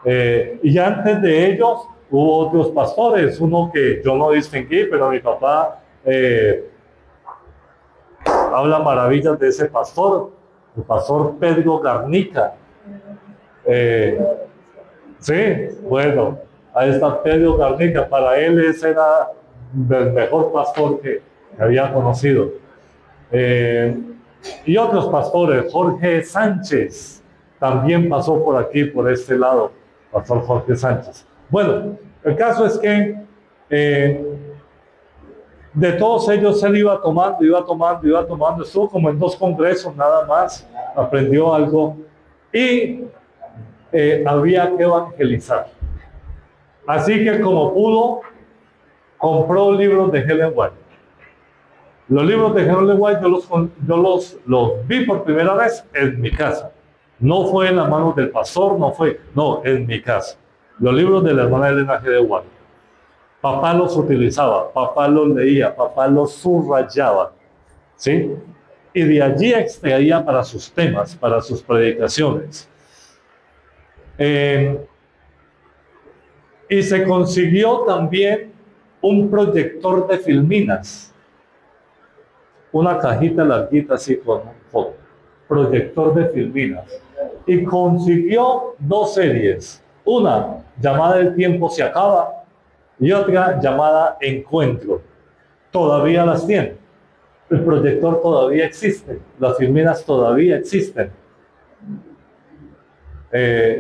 Y antes de ellos hubo otros pastores, uno que yo no distinguí, pero mi papá habla maravillas de ese pastor, el pastor Pedro Garnica. Sí, bueno, ahí está Pedro Garnica. Para él ese era el mejor pastor que había conocido. Y otros pastores, Jorge Sánchez, también pasó por aquí, por este lado, pastor Jorge Sánchez. Bueno, el caso es que de todos ellos él iba tomando, estuvo como en 2 congresos nada más, aprendió algo y había que evangelizar. Así que como pudo, compró libros de Ellen White. Los libros de Ellen White yo los vi por primera vez en mi casa. No fue en las manos del pastor, no, en mi casa. Los libros de la hermana Elena G. de White. Papá los utilizaba, papá los leía, papá los subrayaba, ¿sí? Y de allí extraía para sus temas, para sus predicaciones. Y se consiguió también un proyector de filminas, una cajita larguita así con un foco, proyector de filminas, y consiguió 2 series, una llamada El tiempo se acaba y otra llamada Encuentro. Todavía las tiene, el proyector todavía existe, las filminas todavía existen.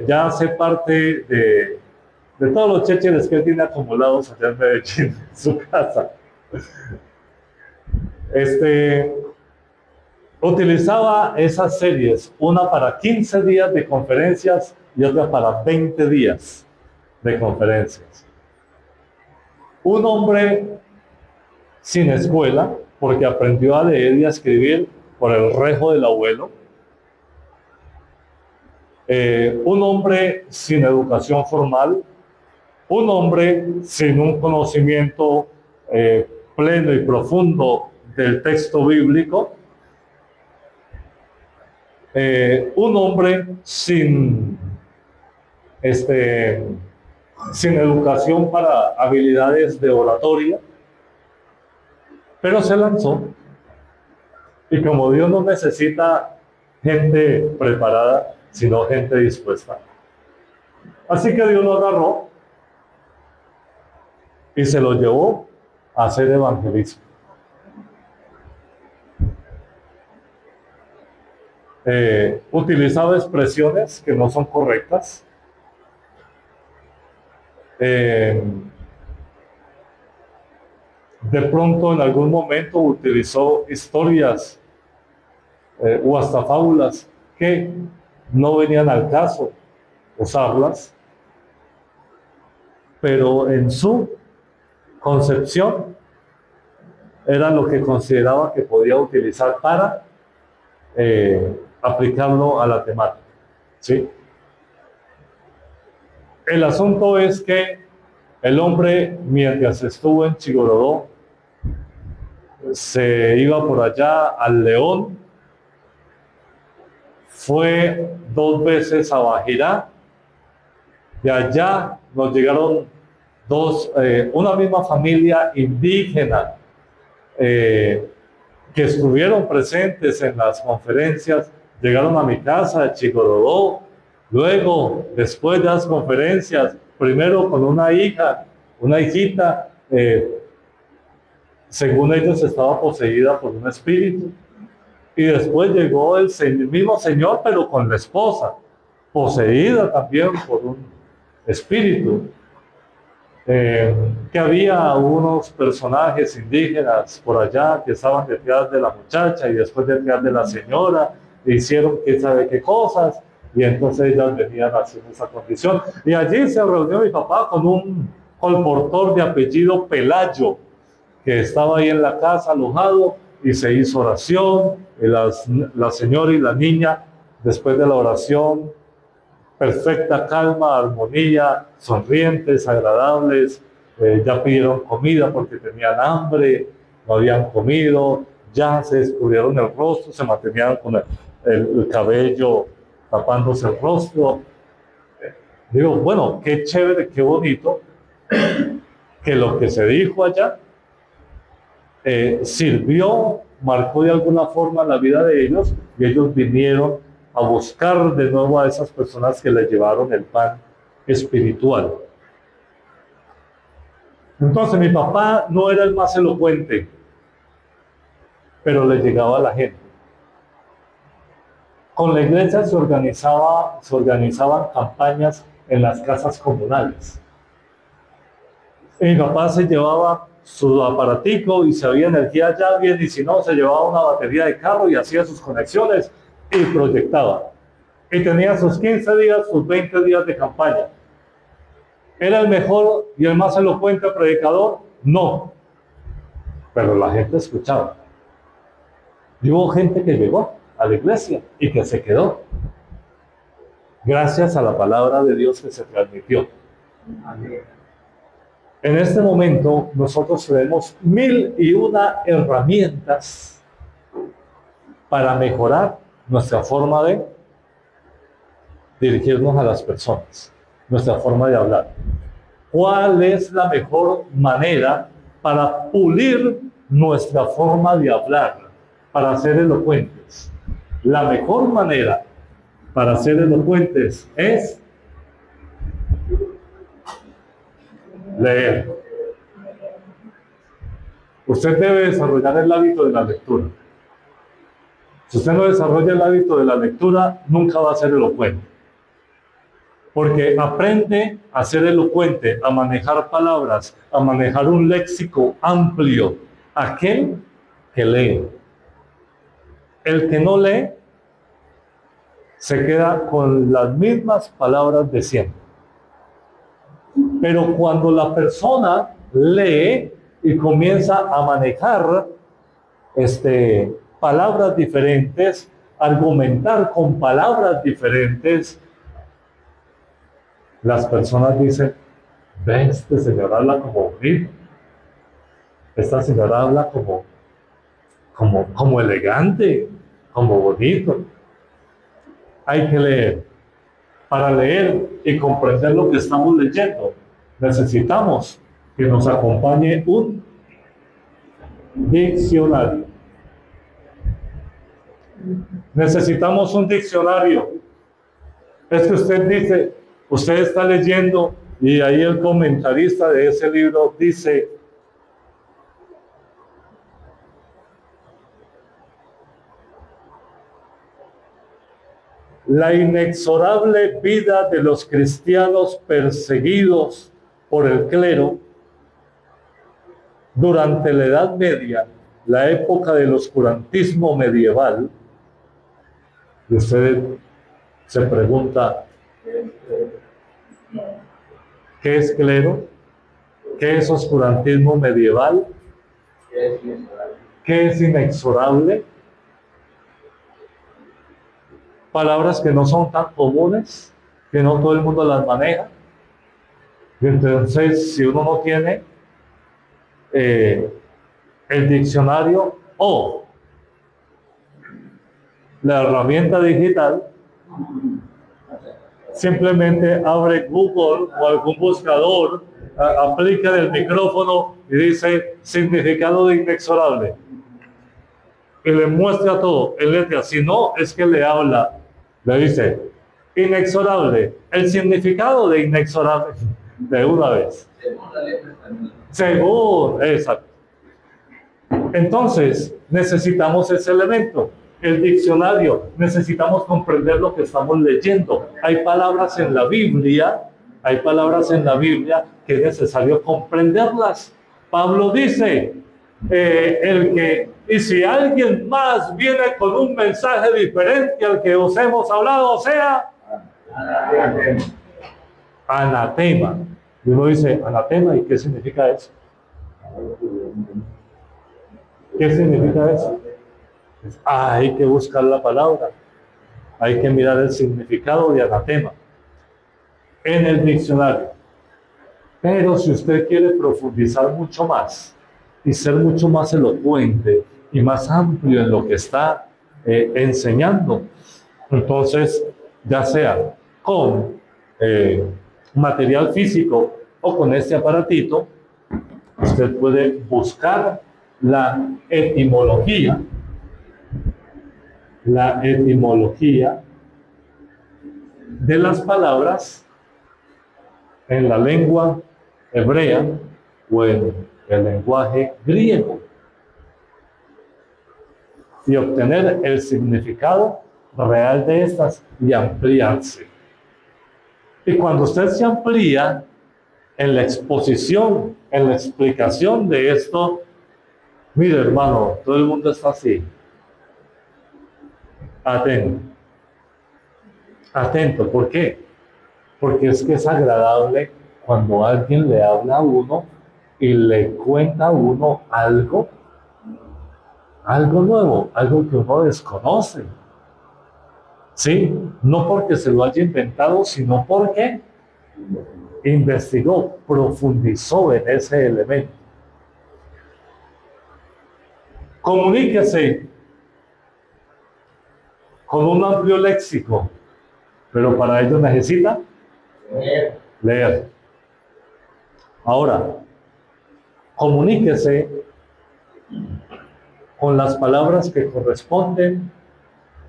Ya hace parte de todos los chécheres que él tiene acumulados allá en Medellín, en su casa. Utilizaba esas series, una para 15 días de conferencias y otra para 20 días de conferencias. Un hombre sin escuela, porque aprendió a leer y a escribir por el rejo del abuelo. Un hombre sin educación formal, un hombre sin un conocimiento pleno y profundo del texto bíblico, un hombre sin educación para habilidades de oratoria, pero se lanzó. Y como Dios no necesita gente preparada, sino gente dispuesta. Así que Dios lo agarró y se lo llevó a hacer evangelismo. Utilizaba expresiones que no son correctas. De pronto en algún momento utilizó historias o hasta fábulas que no venían al caso usarlas, pero en su concepción era lo que consideraba que podía utilizar para aplicarlo a la temática, ¿sí? El asunto es que el hombre, mientras estuvo en Chigorodó, se iba por allá al León, fue 2 veces a Bajirá, de allá nos llegaron una misma familia indígena que estuvieron presentes en las conferencias, llegaron a mi casa de Chigorodó. Luego, después de las conferencias, primero con una hijita, según ellos estaba poseída por un espíritu. Y después llegó el mismo señor, pero con la esposa, poseída también por un espíritu. Que había unos personajes indígenas por allá que estaban detrás de la muchacha y después detrás de la señora, e hicieron quién sabe qué cosas, y entonces ellas venían haciendo esa condición. Y allí se reunió mi papá con un colportor de apellido Pelayo, que estaba ahí en la casa alojado, y se hizo oración, y la señora y la niña, después de la oración, perfecta calma, armonía, sonrientes, agradables, ya pidieron comida porque tenían hambre, no habían comido, ya se descubrieron el rostro, se mantenían con el cabello tapándose el rostro. Digo, bueno, qué chévere, qué bonito que lo que se dijo allá sirvió, marcó de alguna forma la vida de ellos, y ellos vinieron a buscar de nuevo a esas personas que les llevaron el pan espiritual. Entonces mi papá no era el más elocuente, pero le llegaba a la gente. Con la iglesia se organizaban campañas en las casas comunales. Y mi papá se llevaba su aparatico y si había energía allá bien, y si no, se llevaba una batería de carro y hacía sus conexiones y proyectaba. Y tenía sus 15 días, sus 20 días de campaña. ¿Era el mejor y el más elocuente predicador? No. Pero la gente escuchaba. Y hubo gente que llegó a la iglesia y que se quedó. Gracias a la palabra de Dios que se transmitió. Amén. En este momento nosotros tenemos 1001 herramientas para mejorar nuestra forma de dirigirnos a las personas, nuestra forma de hablar. ¿Cuál es la mejor manera para pulir nuestra forma de hablar, para ser elocuentes? La mejor manera para ser elocuentes es leer. Usted debe desarrollar el hábito de la lectura. Si usted no desarrolla el hábito de la lectura, nunca va a ser elocuente. Porque aprende a ser elocuente, a manejar palabras, a manejar un léxico amplio, aquel que lee. El que no lee se queda con las mismas palabras de siempre. Pero cuando la persona lee y comienza a manejar palabras diferentes, argumentar con palabras diferentes, las personas dicen, ve, este señor habla como bonito, esta señora habla como elegante, como bonito. Hay que leer. Para leer y comprender lo que estamos leyendo, necesitamos que nos acompañe un diccionario. Necesitamos un diccionario. Es que usted dice, usted está leyendo y ahí el comentarista de ese libro dice, la inexorable vida de los cristianos perseguidos por el clero durante la Edad Media, la época del oscurantismo medieval. Y usted se pregunta, ¿qué es clero? ¿Qué es oscurantismo medieval? ¿Qué es inexorable? Palabras que no son tan comunes, que no todo el mundo las maneja. Y entonces, si uno no tiene el diccionario o la herramienta digital, simplemente abre Google o algún buscador, aplica el micrófono y dice significado de inexorable. Y le muestra todo en letras. Si no, es que le habla, le dice inexorable, el significado de inexorable de una vez. Según, exacto. Entonces, necesitamos ese elemento, el diccionario. Necesitamos comprender lo que estamos leyendo. Hay palabras en la Biblia que es necesario comprenderlas. Pablo dice, y si alguien más viene con un mensaje diferente al que os hemos hablado, sea anatema. Y uno dice, anatema, ¿y qué significa eso? ¿Qué significa eso? Hay que buscar la palabra, hay que mirar el significado de anatema en el diccionario. Pero si usted quiere profundizar mucho más y ser mucho más elocuente y más amplio en lo que está enseñando, entonces, ya sea con material físico o con este aparatito, usted puede buscar la etimología de las palabras en la lengua hebrea o en el lenguaje griego y obtener el significado real de estas y ampliarse. Y cuando usted se amplía en la exposición, en la explicación de esto, mire hermano, todo el mundo está así, atento, ¿por qué? Porque es que es agradable cuando alguien le habla a uno y le cuenta a uno algo nuevo, algo que uno desconoce. ¿Sí? No porque se lo haya inventado, sino porque investigó, profundizó en ese elemento. Comuníquese con un amplio léxico, pero para ello necesita leer. Ahora, comuníquese con las palabras que corresponden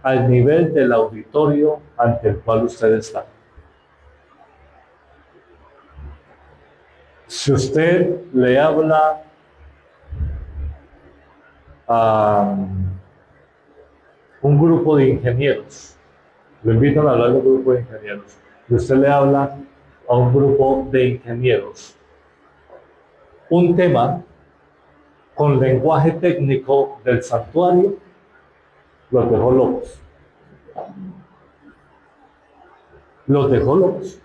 al nivel del auditorio ante el cual usted está. Si usted le habla a un grupo de ingenieros, lo invitan a hablar de un grupo de ingenieros, y usted le habla a un grupo de ingenieros un tema con lenguaje técnico del santuario, los dejó locos. Los dejó locos.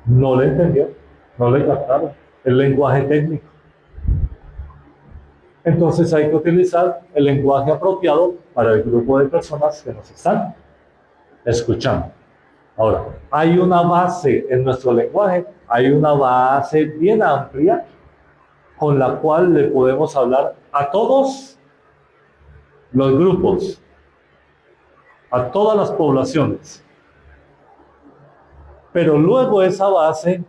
No le entendió, no le captaron el lenguaje técnico. Entonces hay que utilizar el lenguaje apropiado para el grupo de personas que nos están escuchando. Ahora, hay una base en nuestro lenguaje, hay una base bien amplia con la cual le podemos hablar a todos los grupos, a todas las poblaciones. Pero luego esa base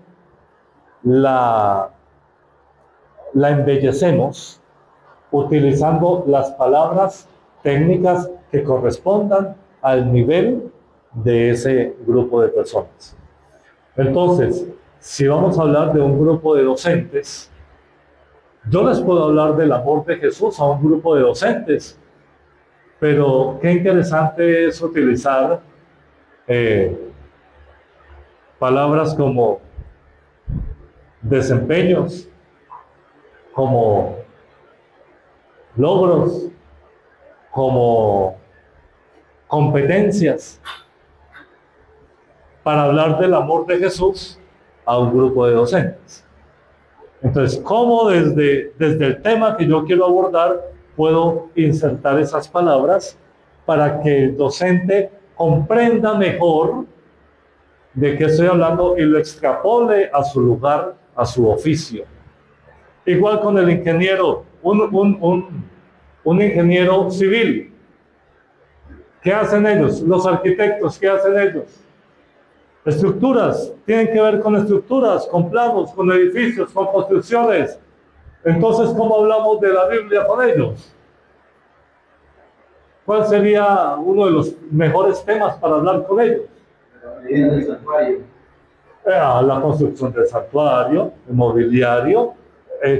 la embellecemos utilizando las palabras técnicas que correspondan al nivel de ese grupo de personas. Entonces, si vamos a hablar de un grupo de docentes, yo les puedo hablar del amor de Jesús a un grupo de docentes, pero qué interesante es utilizar palabras como desempeños, como logros, como competencias, para hablar del amor de Jesús a un grupo de docentes. Entonces, ¿cómo desde el tema que yo quiero abordar puedo insertar esas palabras para que el docente comprenda mejor de qué estoy hablando y lo extrapole a su lugar, a su oficio? Igual con el ingeniero, un ingeniero civil. ¿Qué hacen ellos? Los arquitectos, ¿qué hacen ellos? Estructuras, tienen que ver con estructuras, con planos, con edificios, con construcciones. Entonces, ¿cómo hablamos de la Biblia con ellos? ¿Cuál sería uno de los mejores temas para hablar con ellos? La construcción del santuario, el mobiliario.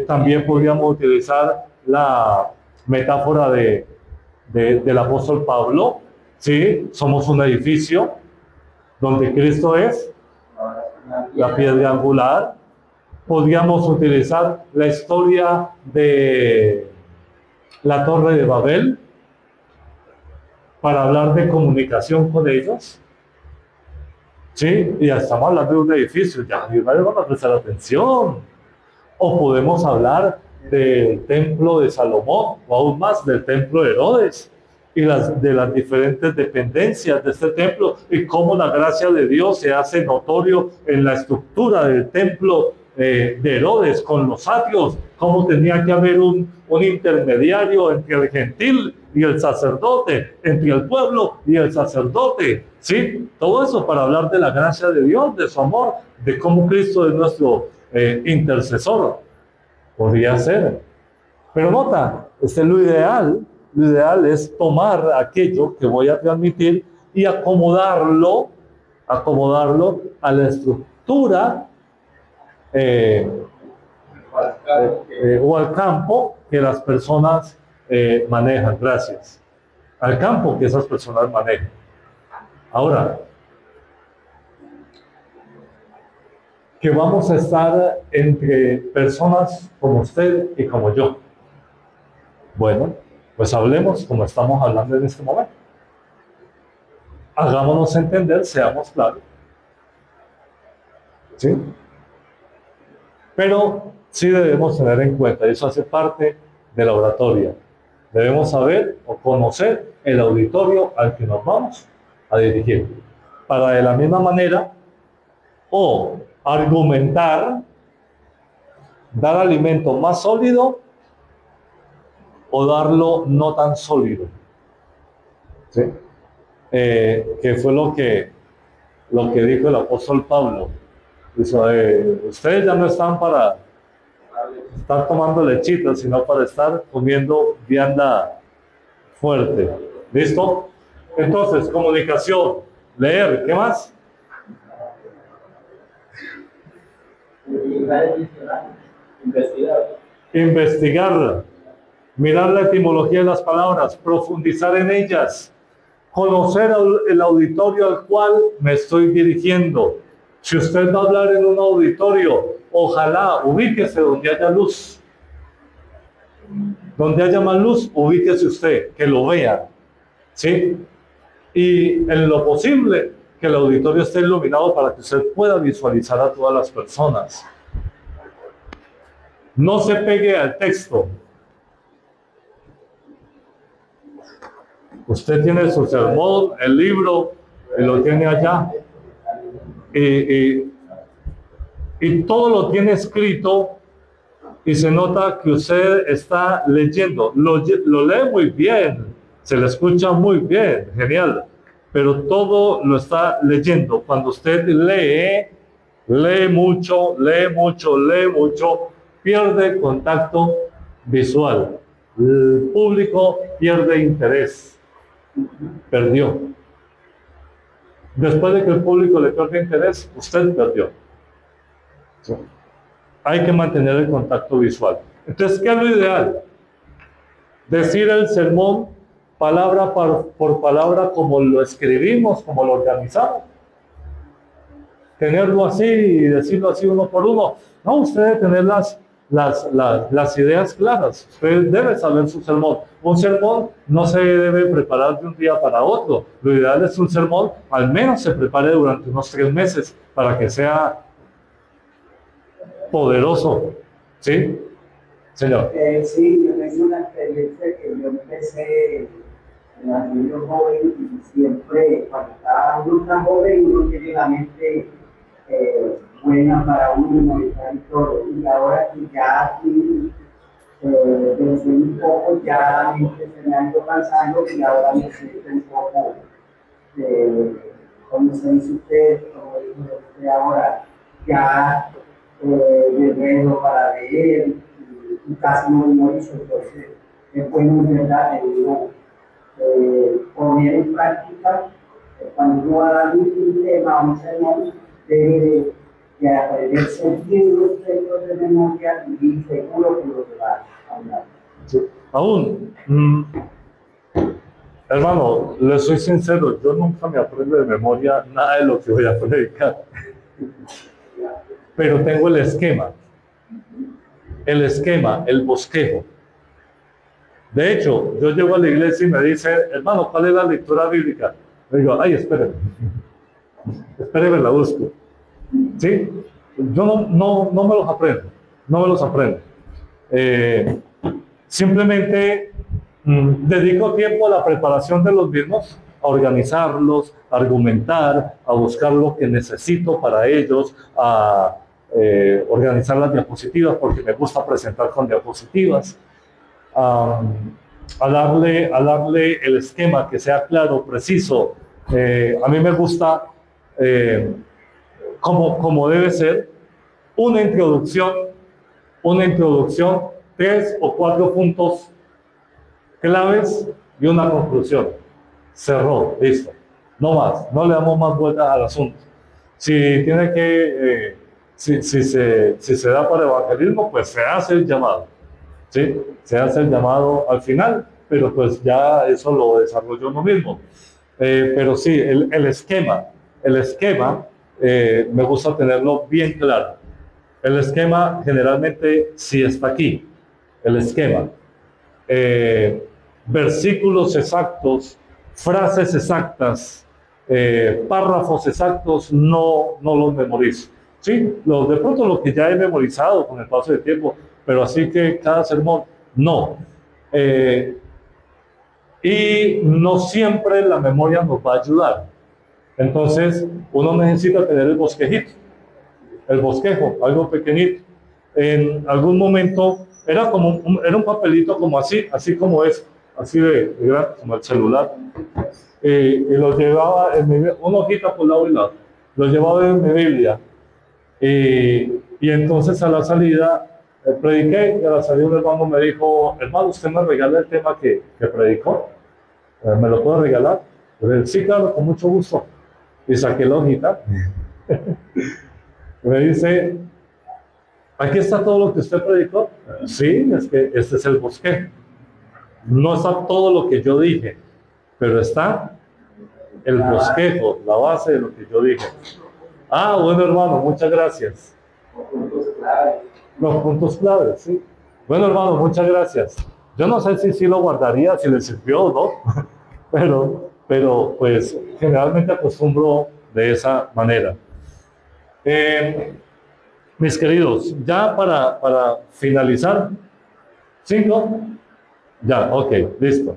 También podríamos utilizar la metáfora del apóstol Pablo. ¿Sí? Somos un edificio donde Cristo es la piedra angular. Podríamos utilizar la historia de la Torre de Babel para hablar de comunicación con ellos. Sí, y ya estamos hablando de un edificio, ya vamos a prestar atención. O podemos hablar del templo de Salomón, o aún más del templo de Herodes, y de las diferentes dependencias de este templo, y cómo la gracia de Dios se hace notorio en la estructura del templo de Herodes con los atrios, cómo tenía que haber un intermediario entre el gentil y el sacerdote, entre el pueblo y el sacerdote, ¿sí? Todo eso para hablar de la gracia de Dios, de su amor, de cómo Cristo es nuestro intercesor. Podría ser. Pero nota, lo ideal es tomar aquello que voy a transmitir y acomodarlo a la estructura o al campo que las personas manejan. Gracias. Al campo que esas personas manejan. Ahora, que vamos a estar entre personas como usted y como yo. Bueno, pues hablemos como estamos hablando en este momento. Hagámonos entender, seamos claros. ¿Sí? Pero sí debemos tener en cuenta, y eso hace parte de la oratoria. Debemos saber o conocer el auditorio al que nos vamos a dirigir. Para de la misma manera, o argumentar, dar alimento más sólido o darlo no tan sólido. ¿Sí? Que fue lo que dijo el apóstol Pablo. Dice, ustedes ya no están para estar tomando lechita, sino para estar comiendo vianda fuerte. ¿Listo? Entonces, comunicación, leer, ¿qué más? Investigar, mirar la etimología de las palabras, profundizar en ellas, conocer el auditorio al cual me estoy dirigiendo. Si usted va a hablar en un auditorio, ojalá ubíquese donde haya luz. Donde haya más luz, ubíquese usted, que lo vea. ¿Sí? Y en lo posible, que el auditorio esté iluminado para que usted pueda visualizar a todas las personas. No se pegue al texto. Usted tiene su sermón, el libro, y lo tiene allá. Y todo lo tiene escrito y se nota que usted está leyendo. Lo lee muy bien, se le escucha muy bien, genial. Pero todo lo está leyendo. Cuando usted lee mucho, pierde contacto visual. El público pierde interés. Perdió. Después de que el público le pierde interés, usted perdió. ¿Sí? Hay que mantener el contacto visual. Entonces, ¿qué es lo ideal? Decir el sermón palabra por palabra como lo escribimos, como lo organizamos. Tenerlo así y decirlo así uno por uno. No, usted debe tener las ideas claras. Usted debe saber su sermón. Un sermón no se debe preparar de un día para otro. Lo ideal es un sermón, al menos se prepare durante unos 3 meses para que sea poderoso. ¿Sí? Señor. Sí, yo tengo una experiencia que yo empecé cuando yo joven y siempre, cuando estaba uno tan joven, uno tiene la mente buena para uno y todo. Y ahora que ya aquí, desde un poco, ya la mente se me ha ido cansando y ahora me siento un poco, como se dice usted, como dice usted ahora, ya guerrero para leer y casi no memorizo. Entonces, es bueno en verdad poner en práctica cuando uno va a dar un tema o un sermón, debe de aprenderse bien los textos de memoria y seguro que los va a hablar. Sí. Aún, hermano, le soy sincero, yo nunca me aprendo de memoria nada de lo que voy a predicar. Pero tengo el esquema, el bosquejo. De hecho, yo llego a la iglesia y me dice, hermano, ¿cuál es la lectura bíblica? Le digo, ay, espéreme, la busco. ¿Sí? Yo no me los aprendo, simplemente dedico tiempo a la preparación de los mismos, a organizarlos, a argumentar, a buscar lo que necesito para ellos, a organizar las diapositivas, porque me gusta presentar con diapositivas, a darle el esquema que sea claro, preciso. A mí me gusta como debe ser una introducción, 3 o 4 puntos claves y una conclusión. Cerró, listo. No más, no le damos más vueltas al asunto. Si tiene que, si se da para evangelismo, pues se hace el llamado. ¿Sí? Se hace el llamado al final, pero pues ya eso lo desarrolló uno mismo. Pero sí, el esquema, me gusta tenerlo bien claro. El esquema generalmente sí está aquí. El esquema. Versículos exactos, frases exactas, párrafos exactos, no los memorizo. Sí, de pronto lo que ya he memorizado con el paso del tiempo, pero así que cada sermón, no. Y no siempre la memoria nos va a ayudar. Entonces, uno necesita tener el bosquejito, el bosquejo, algo pequeñito. En algún momento era era un papelito como así como es, así de grande, como el celular. Y lo llevaba una hojita por lado y lado. Lo llevaba en mi Biblia. Y entonces a la salida prediqué, y a la salida un hermano me dijo: hermano, ¿usted me regala el tema que predicó? ¿Me lo puede regalar? Yo le dije: sí, claro, con mucho gusto. Y saqué la hojita. Me dice: aquí está todo lo que usted predicó. Sí, es que este es el bosquejo. No está todo lo que yo dije, pero está el bosquejo, la base de lo que yo dije. Ah, bueno, hermano, muchas gracias. Los puntos claves, sí. Bueno, hermano, muchas gracias. Yo no sé si lo guardaría, si le sirvió o no, pero pues generalmente acostumbro de esa manera. Mis queridos, ya para finalizar, 5, ya, ok, listo.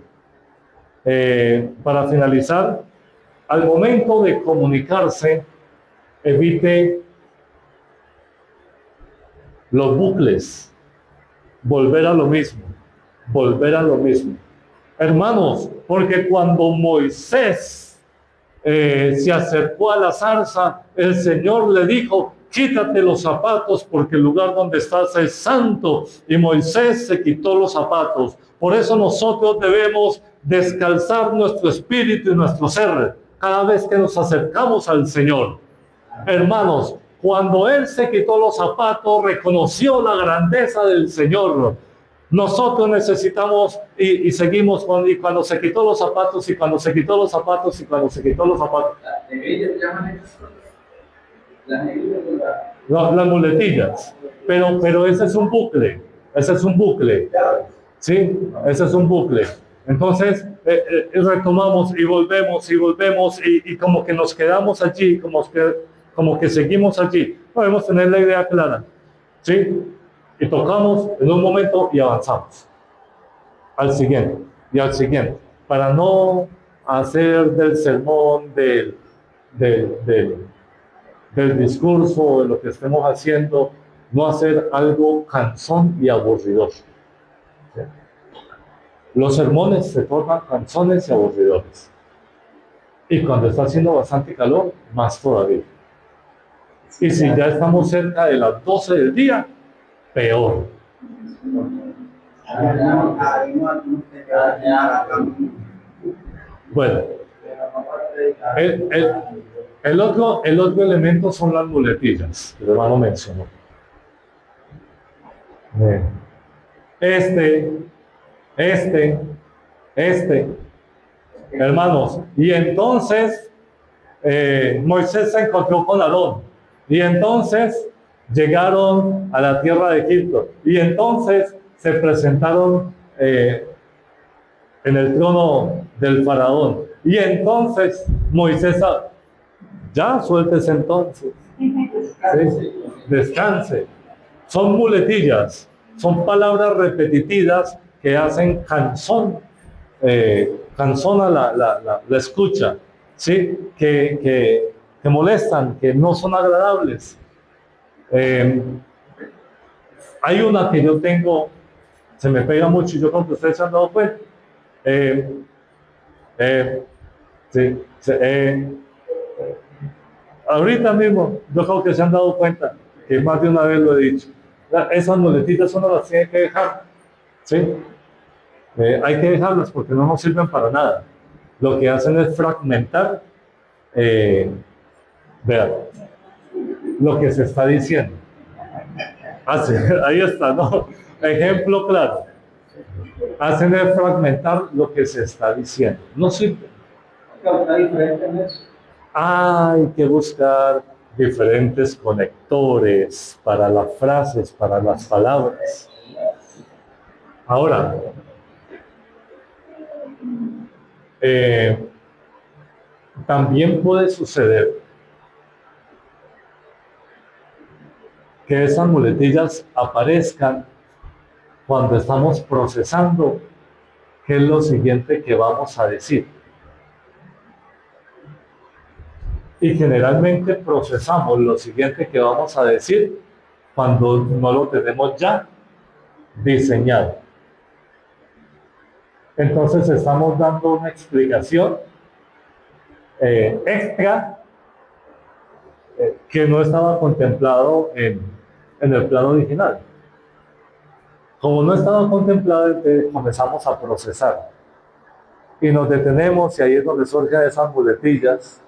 Para finalizar, al momento de comunicarse, evite los bucles, volver a lo mismo. Hermanos, porque cuando Moisés se acercó a la zarza, el Señor le dijo: quítate los zapatos porque el lugar donde estás es santo. Y Moisés se quitó los zapatos. Por eso nosotros debemos descalzar nuestro espíritu y nuestro ser cada vez que nos acercamos al Señor. Hermanos, cuando Él se quitó los zapatos, reconoció la grandeza del Señor. Nosotros necesitamos y seguimos y cuando se quitó los zapatos, y cuando se quitó los zapatos, y cuando se quitó los zapatos. Las muletillas. Pero ese es un bucle. ¿Sí? Ese es un bucle. Entonces, retomamos y volvemos y como que nos quedamos allí, como que seguimos allí. Podemos tener la idea clara. ¿Sí? Y tocamos en un momento y avanzamos al siguiente y al siguiente, para no hacer del sermón, del discurso, de lo que estemos haciendo, no hacer algo cansón y aburridor. ¿Sí? Los sermones se tornan cansones y aburridores, y cuando está haciendo bastante calor, más todavía. Y si ya estamos cerca de las 12 del día, peor. Bueno, el otro elemento son las muletillas, que el hermano mencionó. Hermanos, y entonces Moisés se encontró con Aarón, y entonces llegaron a la tierra de Egipto, y entonces se presentaron en el trono del faraón, y entonces Moisés, ya suéltese entonces, ¿sí? Descanse. Son muletillas, son palabras repetitivas que hacen cansona la escucha, ¿sí? Que molestan, que no son agradables. Hay una que yo tengo, se me pega mucho, y yo creo que ustedes se han dado cuenta, Sí, sí, ahorita mismo, yo creo que se han dado cuenta, que más de una vez lo he dicho, esas muletitas uno las tiene que dejar, ¿sí? Hay que dejarlas porque no nos sirven para nada. Lo que hacen es fragmentar, vean, lo que se está diciendo. Ahí está, ¿no? Ejemplo claro. Hacen es fragmentar lo que se está diciendo. No sirve. Hay que buscar diferentes conectores para las frases, para las palabras. Ahora, también puede suceder que esas muletillas aparezcan cuando estamos procesando qué es lo siguiente que vamos a decir. Y generalmente procesamos lo siguiente que vamos a decir cuando no lo tenemos ya diseñado. Entonces estamos dando una explicación extra que no estaba contemplado en el plan original. Como no estaba contemplado, comenzamos a procesar y nos detenemos, y ahí es donde surgen esas muletillas.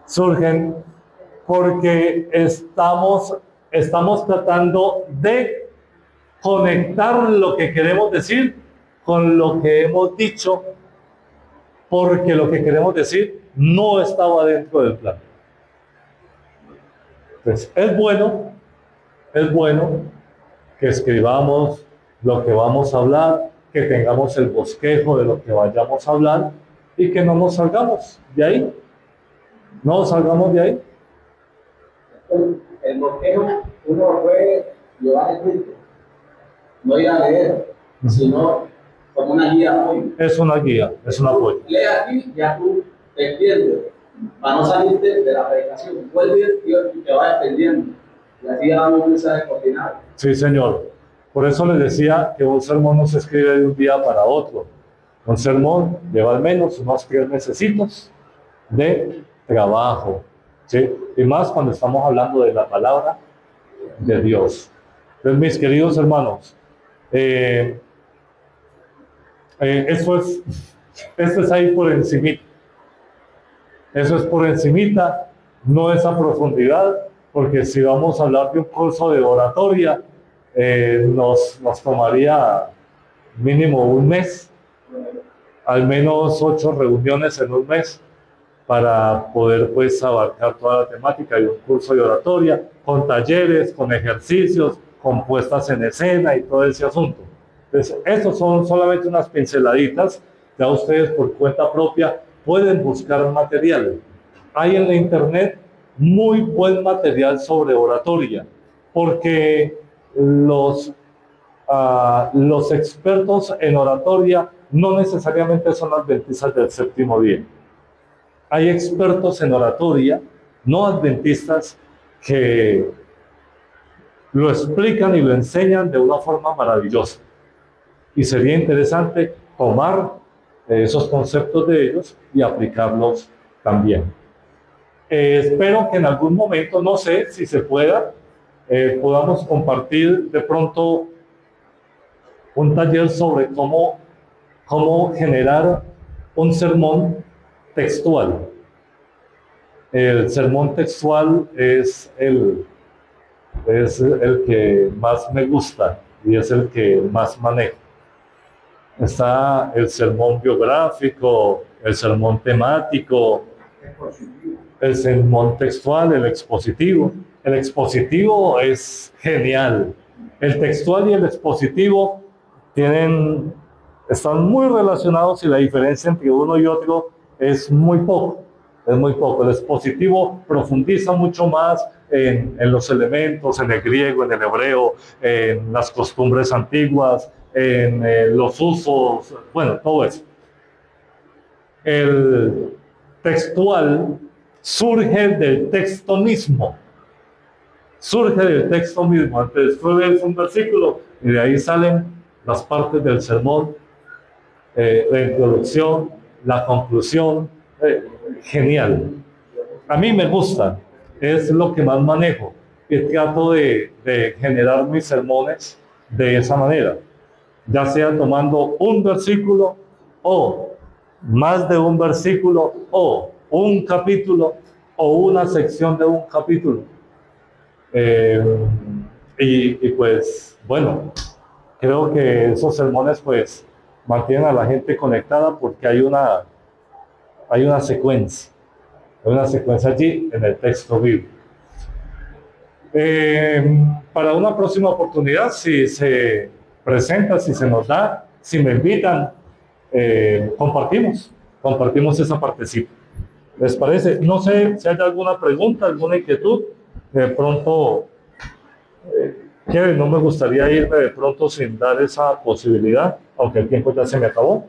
Surgen porque estamos tratando de conectar lo que queremos decir con lo que hemos dicho, porque lo que queremos decir no estaba dentro del plan. Entonces, es bueno que escribamos lo que vamos a hablar, que tengamos el bosquejo de lo que vayamos a hablar y que no nos salgamos de ahí. No salgamos de ahí. El bosquejo uno lo puede llevar escrito, no ir a leer, sino como una guía. Es una guía, es un apoyo. Lee aquí, ya tú te entiendes, para no salirte de la predicación. Vuelve y te va extendiendo. Y así damos un mensaje coordinado. Sí, señor. Por eso les decía que un sermón no se escribe de un día para otro. Un sermón lleva al menos unos 3 mesecitos de trabajo, ¿sí? Y más cuando estamos hablando de la palabra de Dios. Entonces, mis queridos hermanos, esto es ahí por encimita. Eso es por encimita, no es a profundidad, porque si vamos a hablar de un curso de oratoria, nos tomaría mínimo un mes, al menos 8 reuniones en un mes, para poder pues abarcar toda la temática de un curso de oratoria, con talleres, con ejercicios, con puestas en escena y todo ese asunto. Entonces, estos son solamente unas pinceladitas. Ya ustedes por cuenta propia pueden buscar material. Hay en la internet muy buen material sobre oratoria, porque los expertos en oratoria no necesariamente son adventistas del séptimo día. Hay expertos en oratoria no adventistas que lo explican y lo enseñan de una forma maravillosa. Y sería interesante tomar esos conceptos de ellos y aplicarlos también. Espero que en algún momento, no sé si se pueda, podamos compartir de pronto un taller sobre cómo generar un sermón textual. El sermón textual es el que más me gusta y es el que más manejo. Está el sermón biográfico, el sermón temático, el sermón textual, el expositivo. El expositivo es genial. El textual y el expositivo están muy relacionados y la diferencia entre uno y otro es muy poco. Es muy poco. El expositivo profundiza mucho más en los elementos, en el griego, en el hebreo, en las costumbres antiguas, en los usos, bueno, todo eso. El textual surge del texto mismo. Surge del texto mismo. Entonces, tú lees un versículo y de ahí salen las partes del sermón, la introducción, la conclusión, genial. A mí me gusta, es lo que más manejo y trato de generar mis sermones de esa manera, ya sea tomando un versículo o más de un versículo o un capítulo o una sección de un capítulo. Y pues bueno, creo que esos sermones pues mantienen a la gente conectada porque hay una secuencia. Hay una secuencia allí en el texto bíblico. Para una próxima oportunidad, si se presenta, si se nos da, si me invitan, compartimos esa partecita. ¿Les parece? No sé si hay alguna pregunta, alguna inquietud. De pronto, Kevin, no me gustaría irme de pronto sin dar esa posibilidad, aunque el tiempo ya se me acabó.